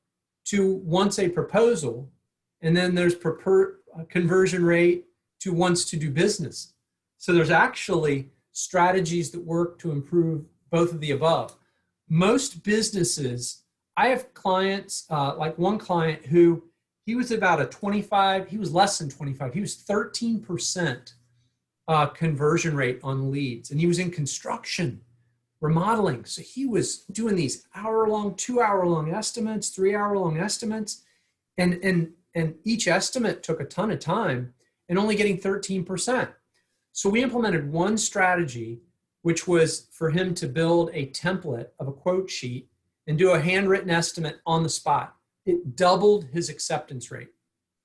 to once a proposal, and then there's conversion rate to once to do business. So there's actually strategies that work to improve both of the above. Most businesses, I have clients, like one client who, he was about a 25, he was less than 25, he was 13% conversion rate on leads. And he was in construction, remodeling. So he was doing these hour-long, 2-hour-long estimates, 3-hour-long estimates. And each estimate took a ton of time and only getting 13%. So we implemented one strategy, which was for him to build a template of a quote sheet and do a handwritten estimate on the spot. It doubled his acceptance rate,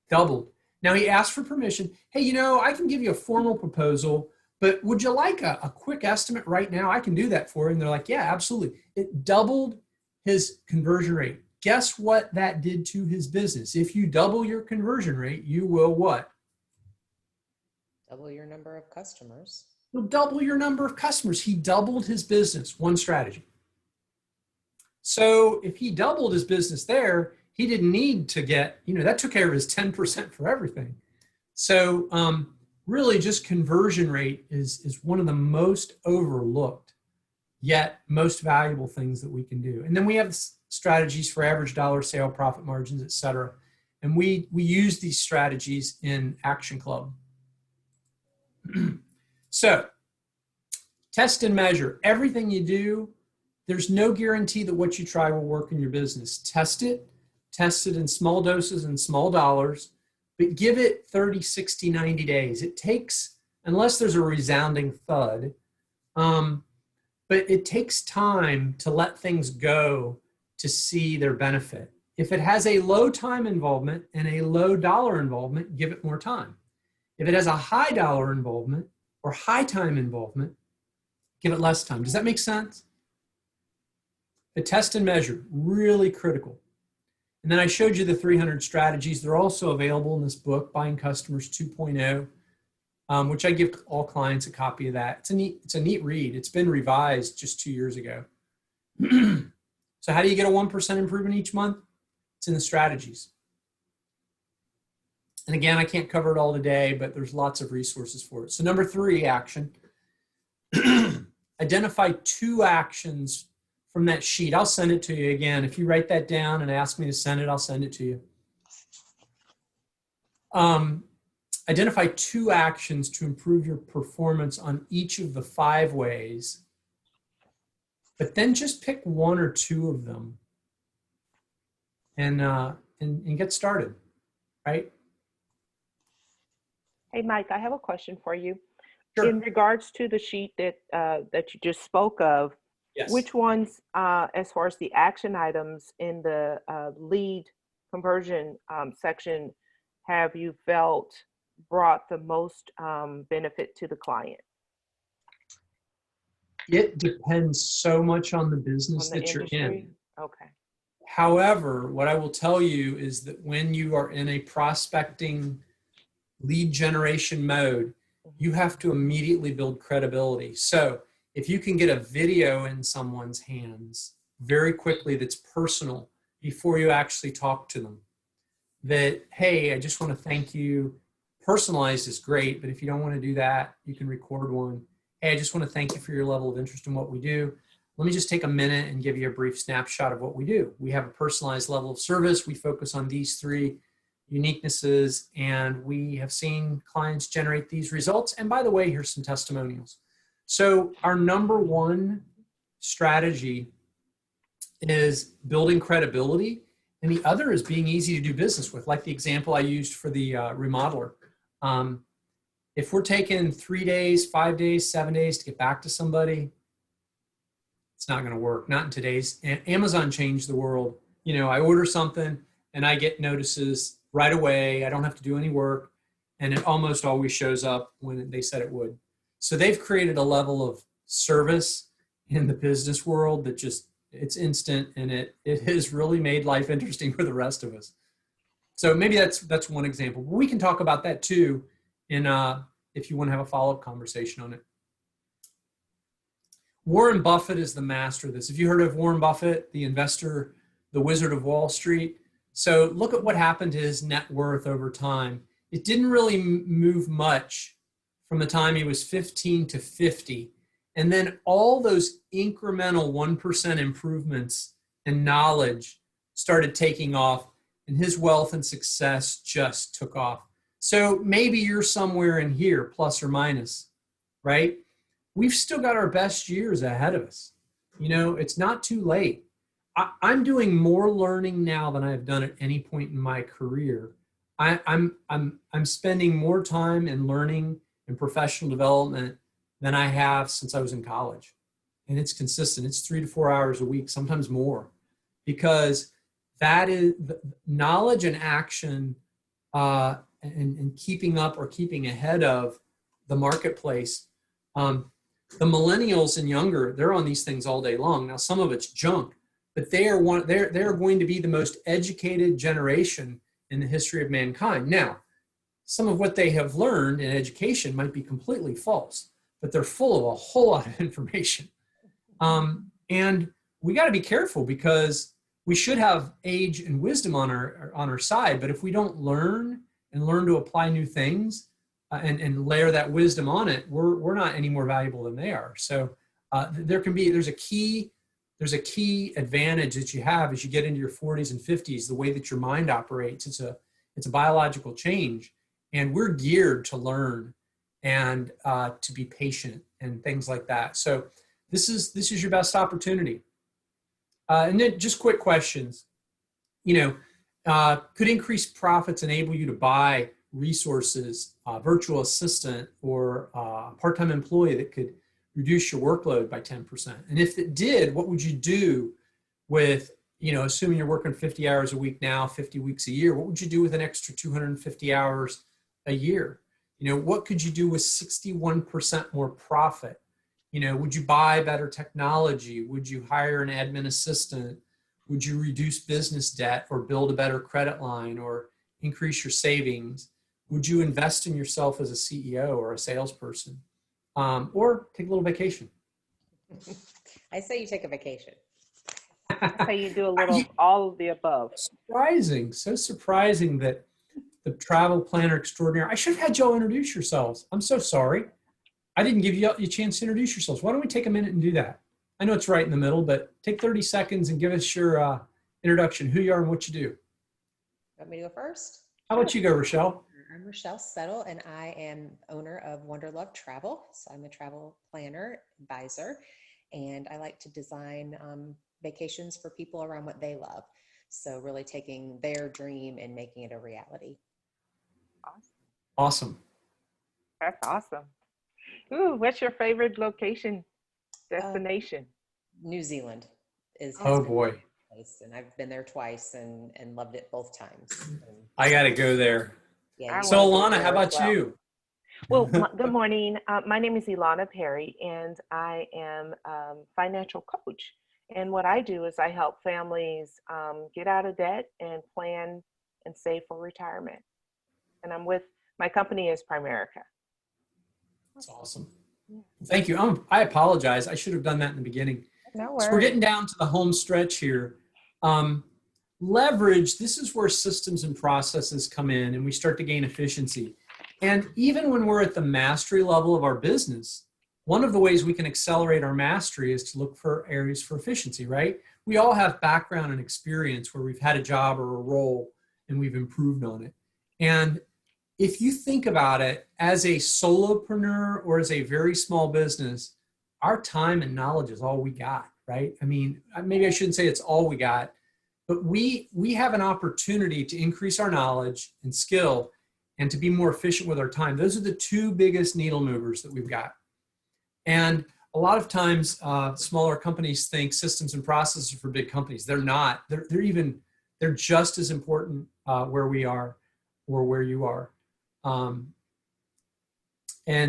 doubled. Now he asked for permission. Hey, you know, I can give you a formal proposal, but would you like a quick estimate right now? I can do that for you. And they're like, yeah, absolutely. It doubled his conversion rate. Guess what that did to his business? If you double your conversion rate, you will what? Double your number of customers. You'll double your number of customers. He doubled his business, one strategy. So if he doubled his business there, he didn't need to get, you know, that took care of his 10% for everything. So really just conversion rate is one of the most overlooked, yet most valuable things that we can do. And then we have strategies for average dollar sale, profit margins, et cetera. And we use these strategies in Action Club. So test and measure. Everything you do, there's no guarantee that what you try will work in your business. Test it in small doses and small dollars, but give it 30, 60, 90 days. It takes, unless there's a resounding thud, but it takes time to let things go to see their benefit. If it has a low time involvement and a low dollar involvement, give it more time. If it has a high dollar involvement or high time involvement, give it less time. Does that make sense? The test and measure, really critical. And then I showed you the 300 strategies. They're also available in this book, Buying Customers 2.0, which I give all clients a copy of that. It's a neat read. It's been revised just 2 years ago. So how do you get a 1% improvement each month? It's in the strategies. And again, I can't cover it all today, but there's lots of resources for it. So number 3, action. Identify 2 actions from that sheet. I'll send it to you again. If you write that down and ask me to send it, I'll send it to you. Identify 2 actions to improve your performance on each of the 5 ways, but then just pick 1 or 2 of them and get started, right? Hey, Mike, I have a question for you. Sure. In regards to the sheet that you just spoke of, Yes. which ones, as far as the action items in the lead conversion section, have you felt brought the most benefit to the client? It depends so much on the business On the that you're industry? in. Okay. However, what I will tell you is that when you are in a prospecting lead generation mode, you have to immediately build credibility. So if you can get a video in someone's hands very quickly that's personal before you actually talk to them, that, hey, I just want to thank you. Personalized is great, but if you don't want to do that, you can record one. Hey, I just want to thank you for your level of interest in what we do. Let me just take a minute and give you a brief snapshot of what we do. We have a personalized level of service. We focus on these 3 uniquenesses, and we have seen clients generate these results. And by the way, here's some testimonials. So our number 1 strategy is building credibility, and the other is being easy to do business with, like the example I used for the remodeler. If we're taking 3 days, 5 days, 7 days to get back to somebody, it's not going to work. Not in today's. Amazon changed the world. You know, I order something and I get notices right away. I don't have to do any work, and it almost always shows up when they said it would. So they've created a level of service in the business world that just, it's instant, and it has really made life interesting for the rest of us. So maybe that's one example. We can talk about that too in if you want to have a follow-up conversation on it. Warren Buffett is the master of this. Have you heard of Warren Buffett, the investor, the Wizard of Wall Street? So look at what happened to his net worth over time. It didn't really move much from the time he was 15 to 50. And then all those incremental 1% improvements in knowledge started taking off, and his wealth and success just took off. So maybe you're somewhere in here, plus or minus, right? We've still got our best years ahead of us. You know, it's not too late. I'm doing more learning now than I've done at any point in my career. I'm spending more time in learning and professional development than I have since I was in college. And it's consistent. It's 3 to 4 hours a week, sometimes more, because that is knowledge and action and keeping up or keeping ahead of the marketplace. The millennials and younger, they're on these things all day long. Now, some of it's junk, but they're going to be the most educated generation in the history of mankind. Now, some of what they have learned in education might be completely false, but they're full of a whole lot of information. And we got to be careful, because we should have age and wisdom on our side, but if we don't learn to apply new things and layer that wisdom on it, we're not any more valuable than they are. So there's a key advantage that you have as you get into your 40s and 50s, the way that your mind operates. It's a biological change, and we're geared to learn and to be patient and things like that. So this is your best opportunity. And then just quick questions. You know, could increased profits enable you to buy resources, virtual assistant, or a part-time employee that could reduce your workload by 10%? And if it did, what would you do with, you know, assuming you're working 50 hours a week now, 50 weeks a year, what would you do with an extra 250 hours a year? You know, what could you do with 61% more profit? You know, would you buy better technology? Would you hire an admin assistant? Would you reduce business debt or build a better credit line or increase your savings? Would you invest in yourself as a CEO or a salesperson? Or take a little vacation? I say you take a vacation. I say you do a little of all of the above. So surprising that the travel planner extraordinaire. I should have had y'all introduce yourselves. I'm so sorry. I didn't give you a chance to introduce yourselves. Why don't we take a minute and do that? I know it's right in the middle, but take 30 seconds and give us your introduction, who you are and what you do. Want me to go first? How about you go, Rochelle? I'm Rochelle Settle, and I am owner of Wonderlove Travel. So I'm a travel planner, advisor, and I like to design vacations for people around what they love. So really taking their dream and making it a reality. Awesome. That's awesome. Ooh, what's your favorite location, destination? New Zealand is. Oh boy. Place, and I've been there twice and loved it both times. I got to go there. Yeah. So Alana, how about you? Well, good morning. My name is Ilana Perry, and I am a financial coach. And what I do is I help families get out of debt and plan and save for retirement. And my company is Primerica. That's awesome. Thank you. I apologize. I should have done that in the beginning. No worries. So we're getting down to the home stretch here. Leverage, this is where systems and processes come in and we start to gain efficiency. And even when we're at the mastery level of our business, one of the ways we can accelerate our mastery is to look for areas for efficiency, right? We all have background and experience where we've had a job or a role and we've improved on it. And if you think about it as a solopreneur or as a very small business, our time and knowledge is all we got, right? I mean, maybe I shouldn't say it's all we got, but we have an opportunity to increase our knowledge and skill and to be more efficient with our time. Those are the two biggest needle movers that we've got. And a lot of times, smaller companies think systems and processes are for big companies. They're not. They're just as important where we are or where you are. And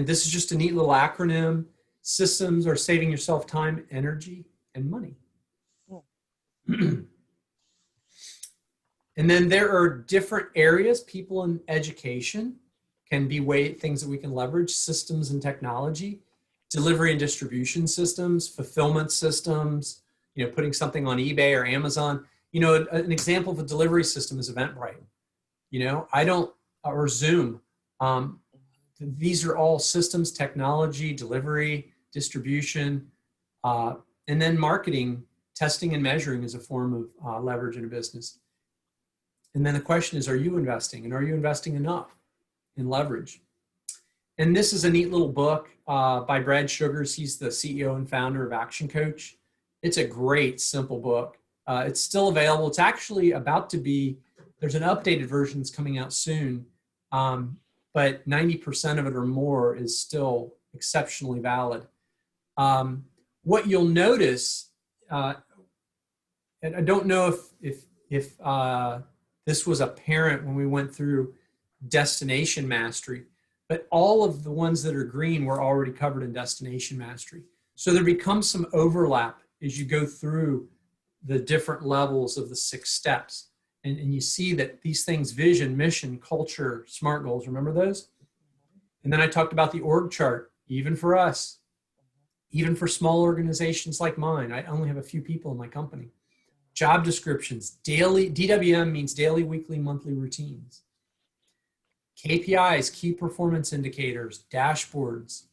this is just a neat little acronym. Systems are saving yourself time, energy, and money. And then there are different areas. People in education can be things that we can leverage: systems and technology, delivery and distribution systems, fulfillment systems, putting something on eBay or Amazon. An example of a delivery system is Eventbrite. Or Zoom. These are all systems, technology, delivery, distribution, and then marketing, testing and measuring is a form of leverage in a business. And then the question is, are you investing? And are you investing enough in leverage? And this is a neat little book by Brad Sugars. He's the CEO and founder of Action Coach. It's a great, simple book. It's still available. It's actually about to be, there's an updated version that's coming out soon, but 90% of it or more is still exceptionally valid. What you'll notice, and I don't know if this was apparent when we went through destination mastery, but all of the ones that are green were already covered in destination mastery. So there becomes some overlap as you go through the different levels of the 6 steps. And you see that these things: vision, mission, culture, SMART goals, remember those? And then I talked about the org chart, even for us, even for small organizations like mine. I only have a few people in my company. Job descriptions, daily, DWM means daily, weekly, monthly routines. KPIs, key performance indicators, dashboards.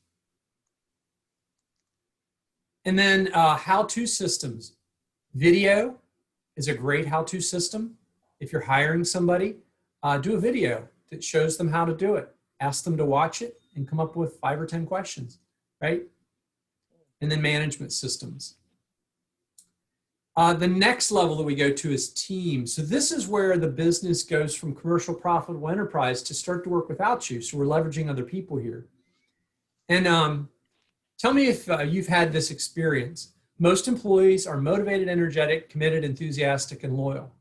And then how-to systems. Video is a great how-to system. If you're hiring somebody, do a video that shows them how to do it. Ask them to watch it and come up with 5 or 10 questions, right? And then management systems. The next level that we go to is team. So this is where the business goes from commercial profitable enterprise to start to work without you. So we're leveraging other people here. And tell me if you've had this experience. Most employees are motivated, energetic, committed, enthusiastic, and loyal.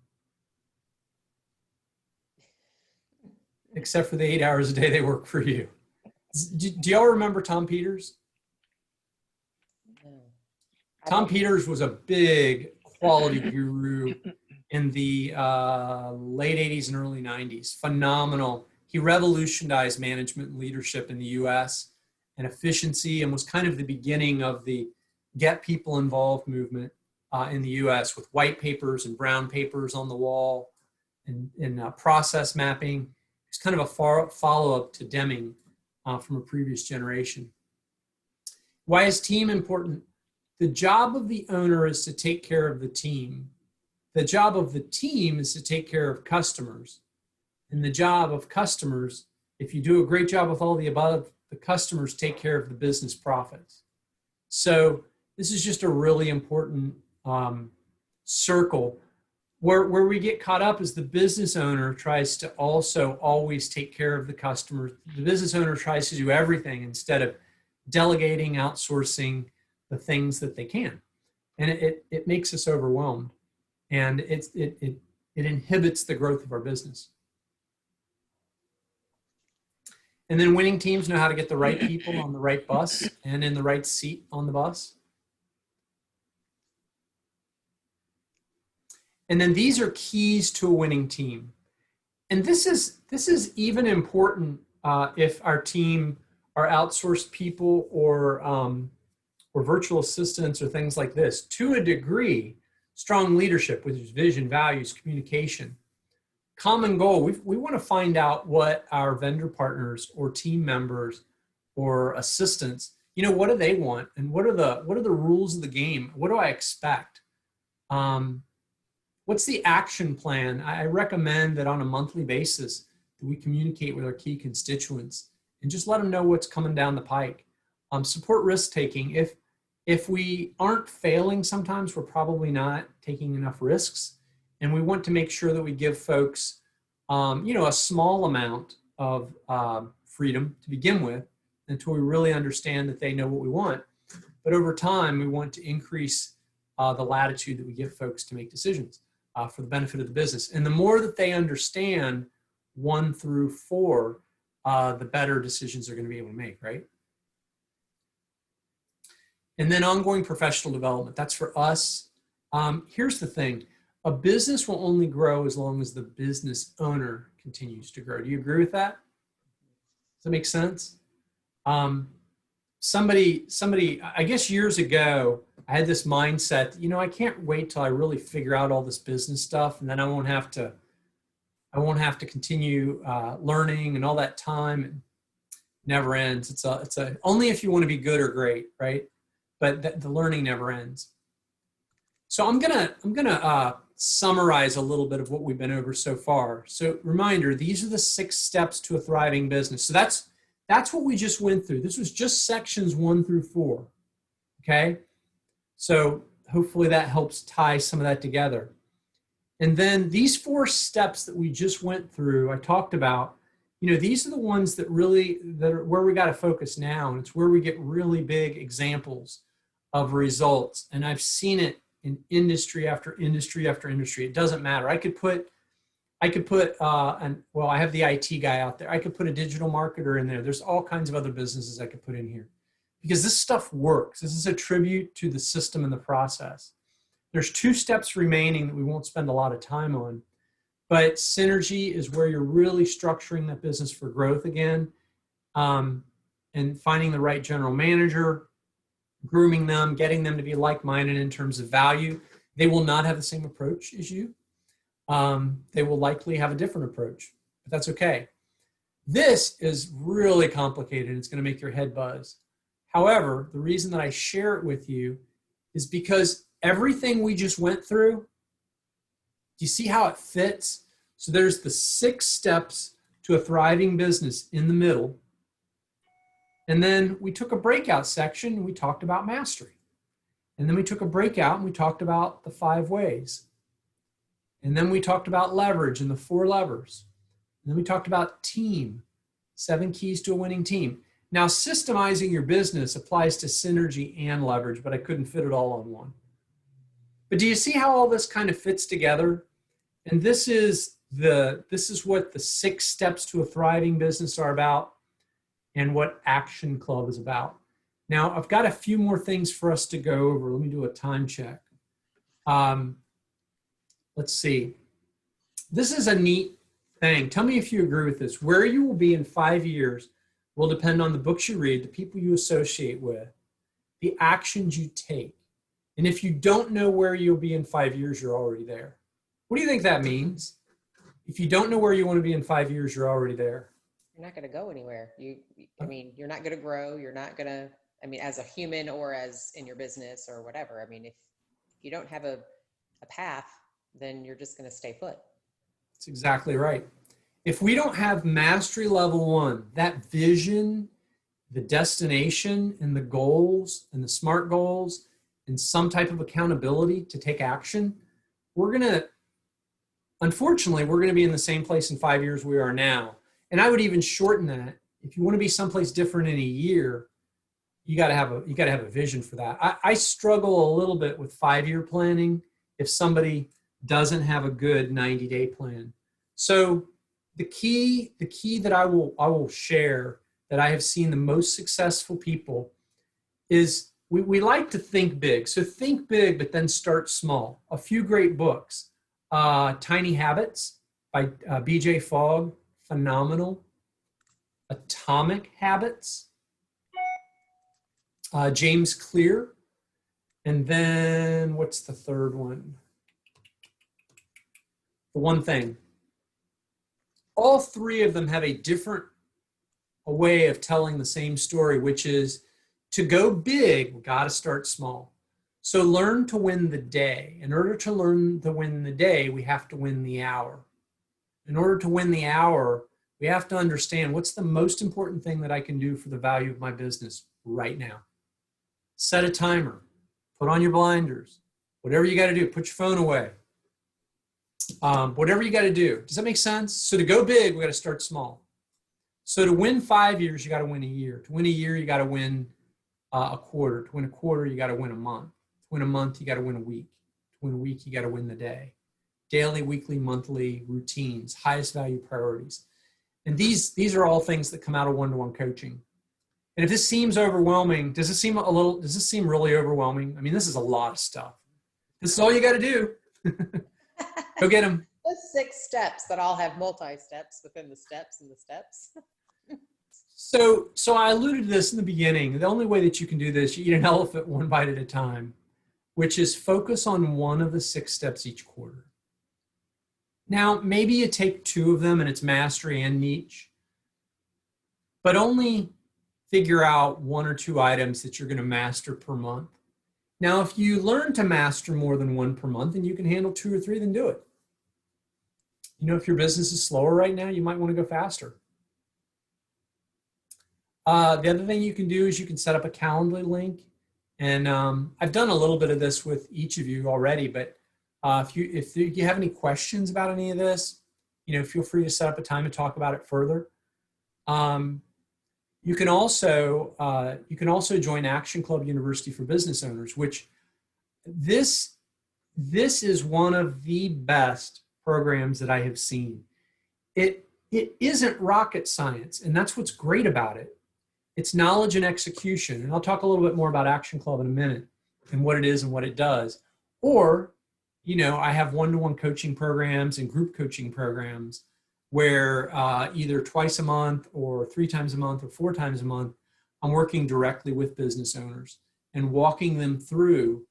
Except for the 8 hours a day they work for you. Do y'all remember Tom Peters? No. Tom Peters was a big quality guru in the late 80s and early 90s. Phenomenal. He revolutionized management and leadership in the US and efficiency, and was kind of the beginning of the get people involved movement in the US, with white papers and brown papers on the wall and process mapping. It's kind of a follow-up to Deming from a previous generation. Why is team important? The job of the owner is to take care of the team. The job of the team is to take care of customers. And the job of customers, if you do a great job with all the above, the customers take care of the business profits. So this is just a really important circle. Where we get caught up is the business owner tries to also always take care of the customer. The business owner tries to do everything instead of delegating, outsourcing the things that they can. And it makes us overwhelmed. And it inhibits the growth of our business. And then winning teams know how to get the right people on the right bus and in the right seat on the bus. And then these are keys to a winning team. And this is even important if our team are outsourced people or virtual assistants or things like this. To a degree, strong leadership, which is vision, values, communication, common goal. We want to find out what our vendor partners or team members or assistants, what do they want, and what are the rules of the game? What do I expect? What's the action plan? I recommend that on a monthly basis that we communicate with our key constituents and just let them know what's coming down the pike. Support risk taking. If we aren't failing, sometimes we're probably not taking enough risks, and we want to make sure that we give folks, a small amount of freedom to begin with until we really understand that they know what we want. But over time, we want to increase the latitude that we give folks to make decisions for the benefit of the business. And the more that they understand 1 through 4, the better decisions they're going to be able to make, right? And then ongoing professional development. That's for us. Here's the thing. a business will only grow as long as the business owner continues to grow. Do you agree with that? Does that make sense? Somebody, I guess years ago, I had this mindset, I can't wait till I really figure out all this business stuff, and then I won't have to continue learning, and all that time it never ends. It's only if you want to be good or great, right? But the learning never ends. So I'm gonna summarize a little bit of what we've been over so far. So reminder, these are the 6 steps to a thriving business. So that's what we just went through. This was just sections 1 through 4. Okay. So hopefully that helps tie some of that together. And then these 4 steps that we just went through, I talked about, these are the ones that are where we got to focus now. And it's where we get really big examples of results. And I've seen it in industry after industry after industry. It doesn't matter. I have the IT guy out there. I could put a digital marketer in there. There's all kinds of other businesses I could put in here because this stuff works. This is a tribute to the system and the process. There's 2 steps remaining that we won't spend a lot of time on, but synergy is where you're really structuring that business for growth again, and finding the right general manager, grooming them, getting them to be like-minded in terms of value. They will not have the same approach as you. They will likely have a different approach, but that's okay. This is really complicated. It's going to make your head buzz. However, the reason that I share it with you is because everything we just went through, do you see how it fits? So there's the 6 steps to a thriving business in the middle. And then we took a breakout section and we talked about mastery. And then we took a breakout and we talked about the 5 ways. And then we talked about leverage and the 4 levers. And then we talked about team, 7 keys to a winning team. Now, systemizing your business applies to synergy and leverage, but I couldn't fit it all on one. But do you see how all this kind of fits together? And this is what the 6 steps to a thriving business are about and what Action Club is about. Now, I've got a few more things for us to go over. Let me do a time check. Let's see. This is a neat thing. Tell me if you agree with this. Where you will be in 5 years will depend on the books you read, the people you associate with, the actions you take. And if you don't know where you'll be in 5 years, you're already there. What do you think that means? If you don't know where you want to be in 5 years, you're already there. You're not going to go anywhere. You're not going to grow. You're not going to, as a human or as in your business or whatever. If you don't have a path, then you're just going to stay put. That's exactly right. If we don't have mastery level 1, that vision, the destination and the goals and the SMART goals and some type of accountability to take action, unfortunately, we're going to be in the same place in 5 years we are now. And I would even shorten that. If you want to be someplace different in a year, you got to have a vision for that. I struggle a little bit with 5-year planning if somebody doesn't have a good 90-day plan. So the key that I will share that I have seen the most successful people is we like to think big. So think big, but then start small. A few great books. Tiny Habits by BJ Fogg, phenomenal. Atomic Habits, James Clear. And then what's the third one? The One Thing. All 3 of them have a way of telling the same story, which is to go big, we got to start small. So learn to win the day. In order to learn to win the day, we have to win the hour. In order to win the hour, we have to understand what's the most important thing that I can do for the value of my business right now. Set a timer, put on your blinders, whatever you got to do, put your phone away. Whatever you got to do. Does that make sense? So to go big, we got to start small. So to win 5 years, you got to win a year. To win a year, you got to win a quarter. To win a quarter, you got to win a month. To win a month, you got to win a week. To win a week, you got to win the day. Daily, weekly, monthly routines, highest value priorities. And these are all things that come out of one-to-one coaching. And if this seems overwhelming, does this seem really overwhelming? This is a lot of stuff. This is all you got to do. Go get them. The 6 steps that all have multi-steps within the steps and the steps. So I alluded to this in the beginning. The only way that you can do this, you eat an elephant one bite at a time, which is focus on one of the 6 steps each quarter. Now, maybe you take 2 of them and it's mastery and niche, but only figure out 1 or 2 items that you're going to master per month. Now, if you learn to master more than 1 per month and you can handle 2 or 3, then do it. You know, if your business is slower right now, you might want to go faster. The other thing you can do is you can set up a Calendly link. And I've done a little bit of this with each of you already, but if you have any questions about any of this, you know, feel free to set up a time to talk about it further. You can also join Action Club University for Business Owners, which this is one of the best programs that I have seen. It isn't rocket science, and that's what's great about it. It's knowledge and execution. And I'll talk a little bit more about Action Club in a minute and what it is and what it does. Or, you know, I have one-to-one coaching programs and group coaching programs where either twice a month or 3 times a month or 4 times a month, I'm working directly with business owners and walking them through.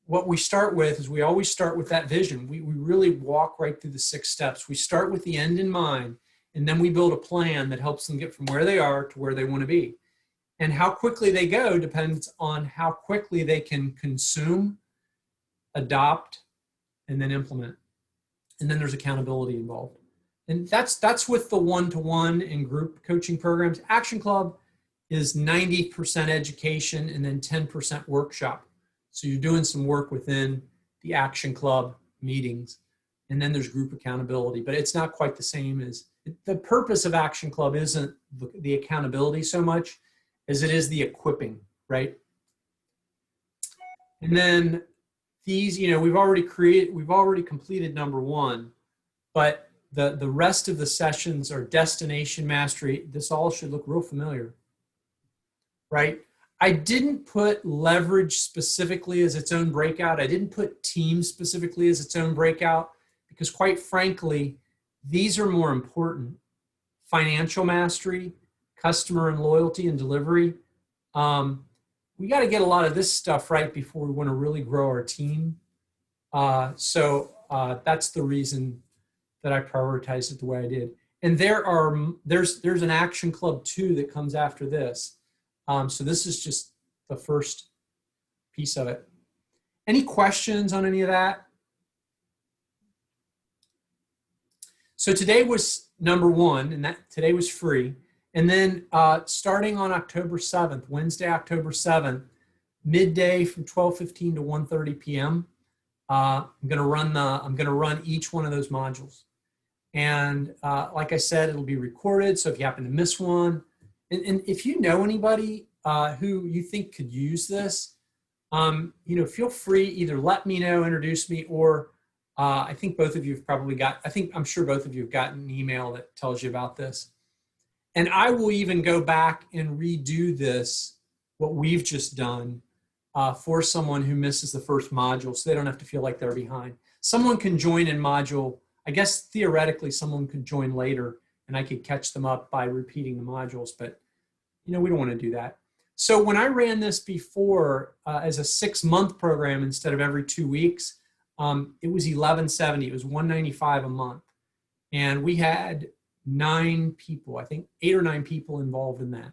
What we start with is we always start with that vision. We really walk right through the 6 steps. We start with the end in mind, and then we build a plan that helps them get from where they are to where they want to be. And how quickly they go depends on how quickly they can consume, adopt, and then implement. And then there's accountability involved. And that's with the one-to-one and group coaching programs. Action Club is 90% education and then 10% workshop. So you're doing some work within the Action Club meetings. And then there's group accountability, but it's not quite the same as, the purpose of Action Club isn't the accountability so much as it is the equipping, right? And then these, you know, we've already completed number 1, but the rest of the sessions are destination mastery. This all should look real familiar, right? I didn't put leverage specifically as its own breakout. I didn't put team specifically as its own breakout because, quite frankly, these are more important. Financial mastery, customer and loyalty and delivery. We got to get a lot of this stuff right before we want to really grow our team. So that's the reason that I prioritized it the way I did. And there's an Action Club 2 that comes after this. So this is just the first piece of it. Any questions on any of that? So today was number 1, and today was free. And then starting on October 7th, Wednesday, October 7th, midday from 12:15 to 1:30 p.m. I'm going to run each one of those modules. And like I said, it'll be recorded. So if you happen to miss one, and if you know anybody who you think could use this, you know, feel free, either let me know, introduce me, or I think both of you have probably I'm sure both of you have gotten an email that tells you about this. And I will even go back and redo this, what we've just done, for someone who misses the first module, so they don't have to feel like they're behind. Someone can join in module, I guess theoretically someone could join later and I could catch them up by repeating the modules, but you know, we don't want to do that. So when I ran this before as a 6-month program instead of every 2 weeks, it was $11.70. It was $195 a month. And we had 9 people, I think 8 or 9 people involved in that.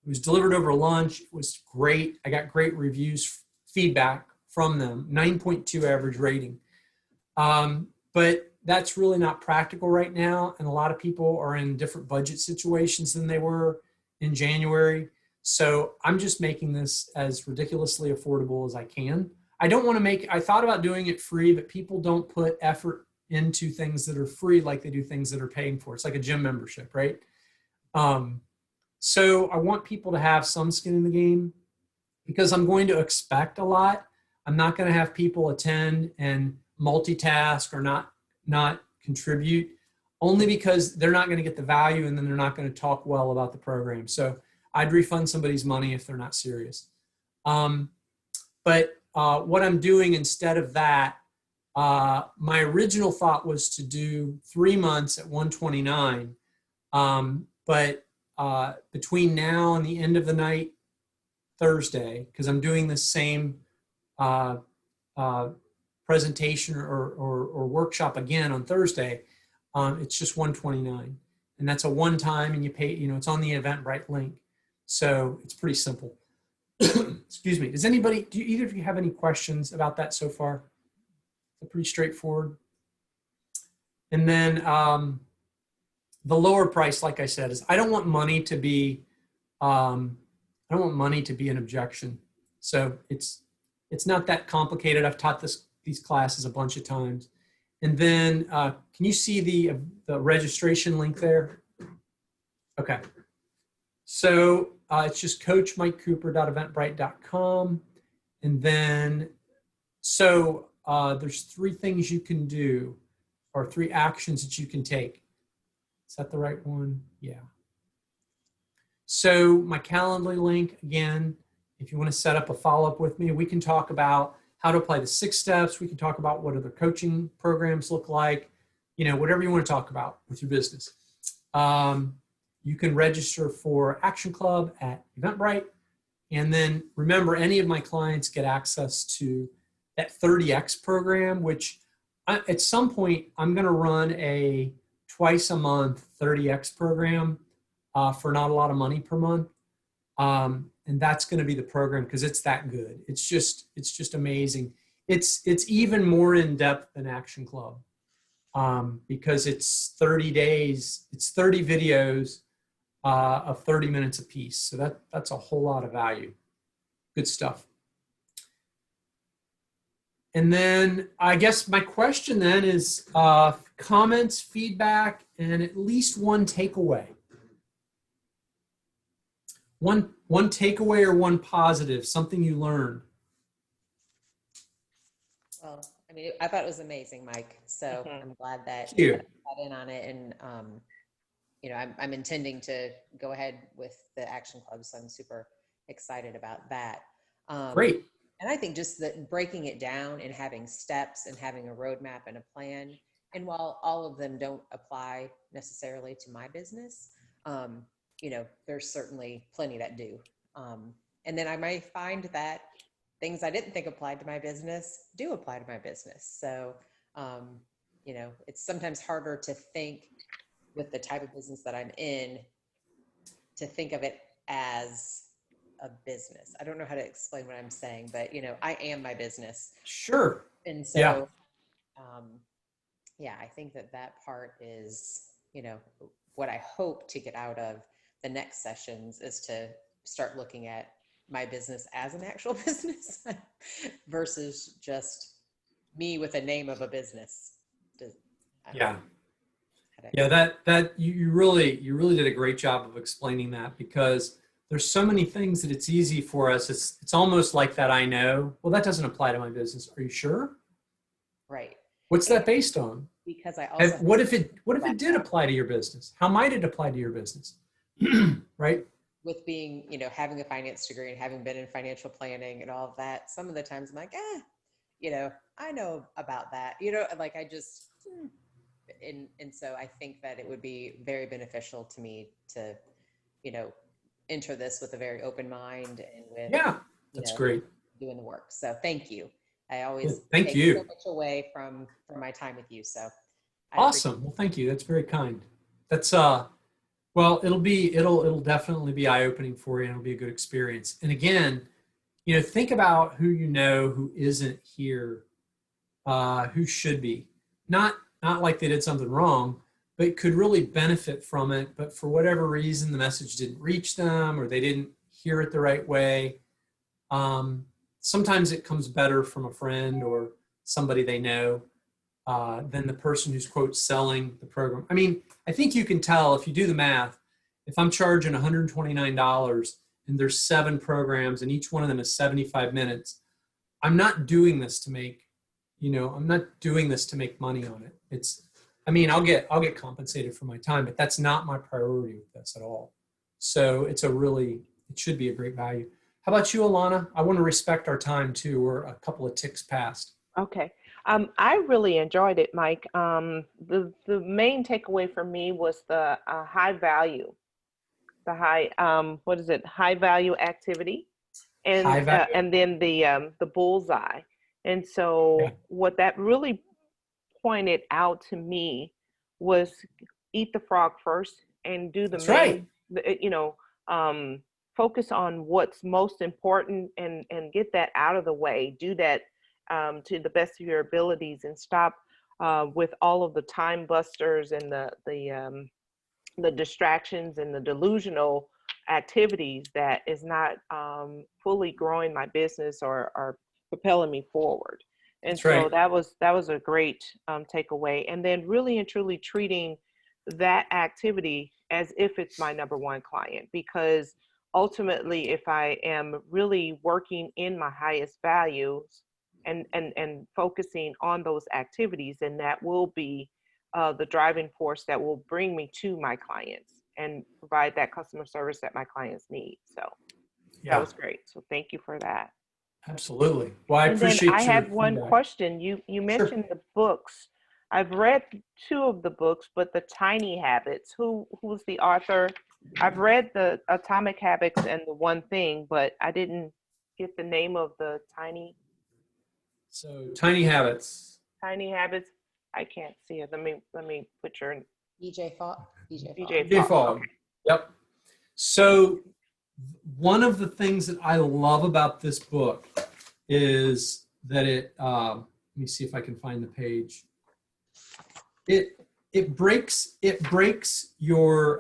It was delivered over lunch. It was great. I got great reviews, feedback from them, 9.2 average rating. But that's really not practical right now. And a lot of people are in different budget situations than they were in January. So I'm just making this as ridiculously affordable as I can. I don't want to I thought about doing it free, but people don't put effort into things that are free like they do things that are paying for. It's like a gym membership, right? So I want people to have some skin in the game because I'm going to expect a lot. I'm not going to have people attend and multitask or not contribute, only because they're not going to get the value and then they're not going to talk well about the program. So I'd refund somebody's money if they're not serious. But what I'm doing instead of that My original thought was to do 3 months at 129. But between now and the end of the night, Thursday, because I'm doing the same presentation or workshop again on Thursday, it's just 129. And that's a one-time, and you pay, it's on the Eventbrite link. So it's pretty simple. Excuse me. Does anybody, do either of you have any questions about that so far? It's pretty straightforward. And then the lower price, like I said, is I don't want money to be an objection. So it's not that complicated. I've taught these classes a bunch of times. And then can you see the registration link there? Okay. So it's just coachmikecooper.eventbrite.com. And then, so there's 3 things you can do, or 3 actions that you can take. Is that the right one? Yeah. So my Calendly link, again, if you want to set up a follow-up with me, we can talk about how to apply the 6 steps. We can talk about what other coaching programs look like, whatever you want to talk about with your business. You can register for Action Club at Eventbrite. And then remember, any of my clients get access to that 30X program, which at some point I'm going to run a twice a month 30X program for not a lot of money per month. And that's going to be the program because it's that good. It's just amazing. It's even more in depth than Action Club because it's 30 days, it's 30 videos of 30 minutes apiece. So that's a whole lot of value. Good stuff. And then I guess my question then is comments, feedback, and at least one takeaway. One takeaway or one positive, something you learned. Well, I mean, I thought it was amazing, Mike. So I'm glad that Thank you. got in on it. And, I'm intending to go ahead with the Action Club. So I'm super excited about that. Great. And I think just that breaking it down and having steps and having a roadmap and a plan. And while all of them don't apply necessarily to my business, there's certainly plenty that do. And then I might find that things I didn't think applied to my business do apply to my business. So, it's sometimes harder to think with the type of business that I'm in to think of it as a business. I don't know how to explain what I'm saying, but I am my business. Sure. And so, I think that part is, what I hope to get out of the next sessions is to start looking at my business as an actual business versus just me with a name of a business. Yeah. Yeah, that you really did a great job of explaining that, because there's so many things that it's easy for us. It's almost like that I know, well, that doesn't apply to my business. Are you sure? Right. What's that based on? Because I also What if it did apply to your business? How might it apply to your business? Right? With being, having a finance degree and having been in financial planning and all of that, some of the times I'm like, I know about that, like I just, and so I think that it would be very beneficial to me to, enter this with a very open mind and with, that's great. Doing the work. So thank you. I always thank take you so much away from my time with you. So awesome. Well, thank you. That's very kind. That's well, it'll definitely be eye-opening for you, and it'll be a good experience. And again, think about who isn't here, who should be. Not like they did something wrong, but could really benefit from it. But for whatever reason, the message didn't reach them, or they didn't hear it the right way. Sometimes it comes better from a friend or somebody they know than the person who's, quote, selling the program. I mean, I think you can tell if you do the math. If I'm charging $129 and there's 7 programs and each one of them is 75 minutes, I'm not doing this to make, I'm not doing this to make money on it. I'll get compensated for my time, but that's not my priority with this at all. So it should be a great value. How about you, Alana? I want to respect our time too. We're a couple of ticks past. Okay. I really enjoyed it, Mike. The main takeaway for me was the high value, the high what is it? High value activity, High value. and then the bullseye. And Yeah, so what that really pointed out to me was eat the frog first and do the that's right. main, um, focus on what's most important and get that out of the way. Do that to the best of your abilities and stop with all of the time busters and the distractions and the delusional activities that is not fully growing my business or propelling me forward. And That's so right. that was a great takeaway. And then really and truly treating that activity as if it's my number one client, because ultimately, if I am really working in my highest values and focusing on those activities, then that will be the driving force that will bring me to my clients and provide that customer service that my clients need. So that Yeah, was great. So thank you for that. absolutely. Well, I And then I appreciate your had one feedback. question. You Sure. mentioned the books. I've read two of the books, but the Tiny Habits. Who's the author? I've read the Atomic Habits and the One Thing, but I didn't get the name of the So, tiny habits. Tiny Habits. I can't see it. Let me put your DJ Fogg. DJ Fogg. DJ J Fogg. Fog. Okay. Yep. So, one of the things that I love about this book is that let me see if I can find the page. It breaks your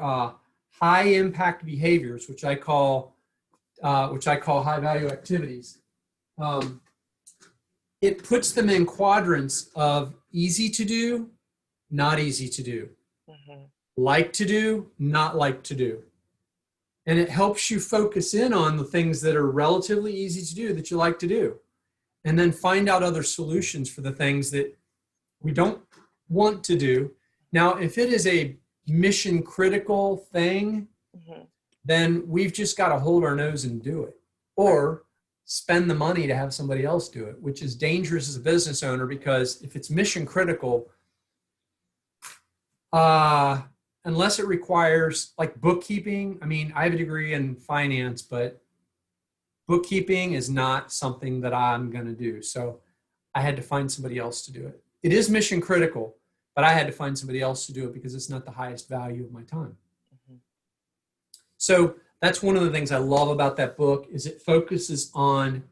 high impact behaviors, which I call high value activities. Um, it puts them in quadrants of easy to do, not easy to do, Mhm. like to do, not like to do. And it helps you focus in on the things that are relatively easy to do that you like to do. And then find out other solutions for the things that we don't want to do. Now, if it is a mission critical thing, Mhm. then we've just got to hold our nose and do it, Right. or spend the money to have somebody else do it, which is dangerous as a business owner, because if it's mission critical, uh, unless it requires like bookkeeping, I mean, I have a degree in finance, but bookkeeping is not something that I'm going to do. So I had to find somebody else to do it. It is mission critical, but I had to find somebody else to do it because it's not the highest value of my time. Mhm. So that's one of the things I love about that book is it focuses on,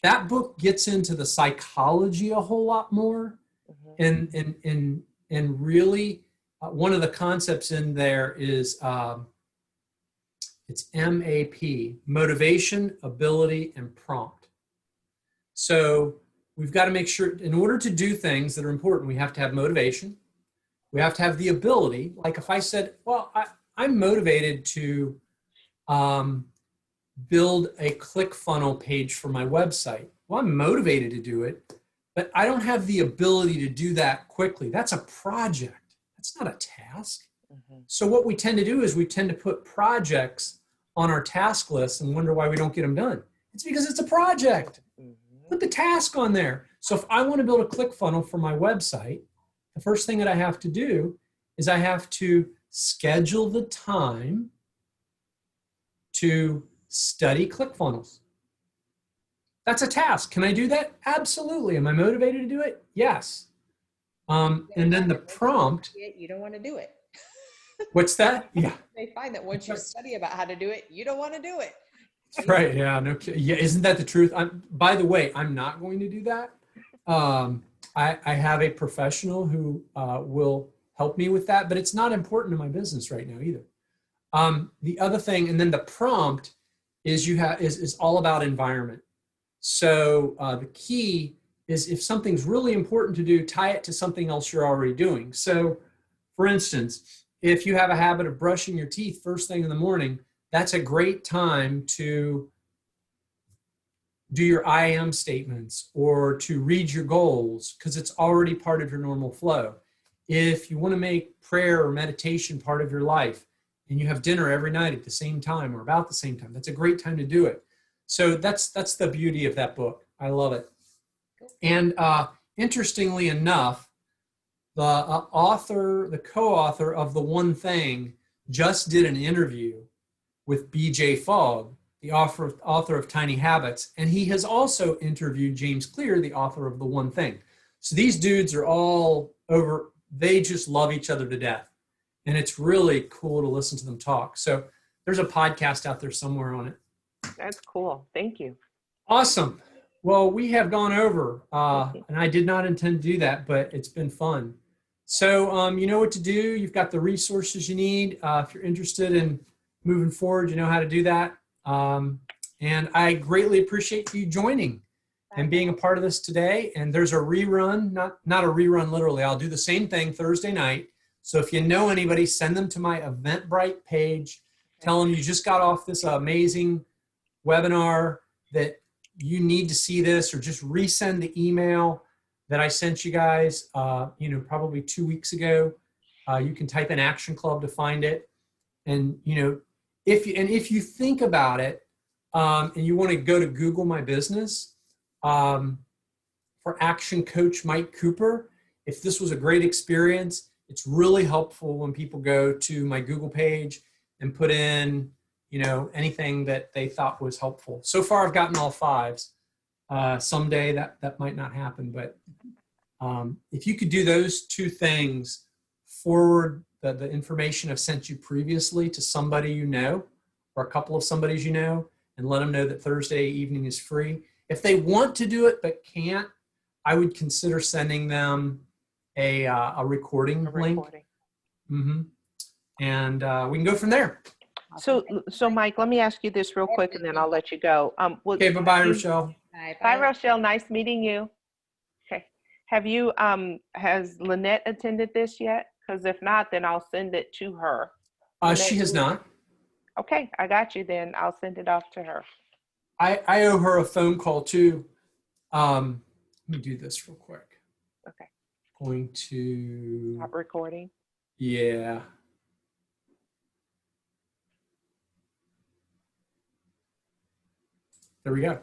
that book gets into the psychology a whole lot more, Mhm. and really one of the concepts in there is it's MAP, motivation, ability, and prompt. So we've got to make sure, in order to do things that are important, we have to have motivation. We have to have the ability. Like if I said, well, I'm motivated to build a ClickFunnels page for my website. Well, I'm motivated to do it, but I don't have the ability to do that quickly. That's a project. That's not a task. Mhm. So what we tend to do is we tend to put projects on our task list and wonder why we don't get them done. It's because it's a project. Mhm. Put the task on there. So if I want to build a ClickFunnels for my website, the first thing that I have to do is I have to schedule the time to study ClickFunnels. That's a task. Can I do that? Absolutely. Am I motivated to do it? Yes. They And then find the that once you prompt, study it, you don't want to do it. what's that? Yeah. They find that once you study about how to do it, you don't want to do it. That's right. Yeah. No. Yeah. Isn't that the truth? By the way, I'm not going to do that. I have a professional who will help me with that, but it's not important to my business right now either. The other thing, and then the prompt is is all about environment. So the key is, if something's really important to do, tie it to something else you're already doing. So for instance, if you have a habit of brushing your teeth first thing in the morning, that's a great time to do your I am statements or to read your goals, because it's already part of your normal flow. If you want to make prayer or meditation part of your life and you have dinner every night at the same time or about the same time, that's a great time to do it. So that's the beauty of that book. I love it. And interestingly enough, the co-author of The One Thing just did an interview with BJ Fogg, the author of Tiny Habits, and he has also interviewed James Clear, the author of The One Thing. So these dudes are all over, they just love each other to death. And it's really cool to listen to them talk. So there's a podcast out there somewhere on it. That's cool. Thank you. Awesome. Well, we have gone over, and I did not intend to do that, but it's been fun. So you know what to do. You've got the resources you need. If you're interested in moving forward, you know how to do that. And I greatly appreciate you joining and being a part of this today. And there's a rerun, not a rerun literally. I'll do the same thing Thursday night. So if you know anybody, send them to my Eventbrite page. Tell them you just got off this amazing webinar, that you need to see this, or just resend the email that I sent you guys, probably 2 weeks ago. You can type in Action Club to find it. And, if you think about it, and you want to go to Google My Business, for Action Coach Mike Cooper, if this was a great experience, it's really helpful when people go to my Google page and put in, anything that they thought was helpful. So far, I've gotten all 5s. Someday that might not happen, but if you could do those 2 things, forward the information I've sent you previously to somebody you know, or a couple of somebodies you know, and let them know that Thursday evening is free. If they want to do it but can't, I would consider sending them a recording link. Mm-hmm. And we can go from there. So Mike, let me ask you this real quick, and then I'll let you go. Okay, bye-bye, Rochelle. Bye, Rochelle. Nice meeting you. Okay. Have you, has Lynette attended this yet? Because if not, then I'll send it to her. She has not. Okay, I got you then. I'll send it off to her. I owe her a phone call too. Let me do this real quick. Okay. Going to Stop recording. Yeah. There we go.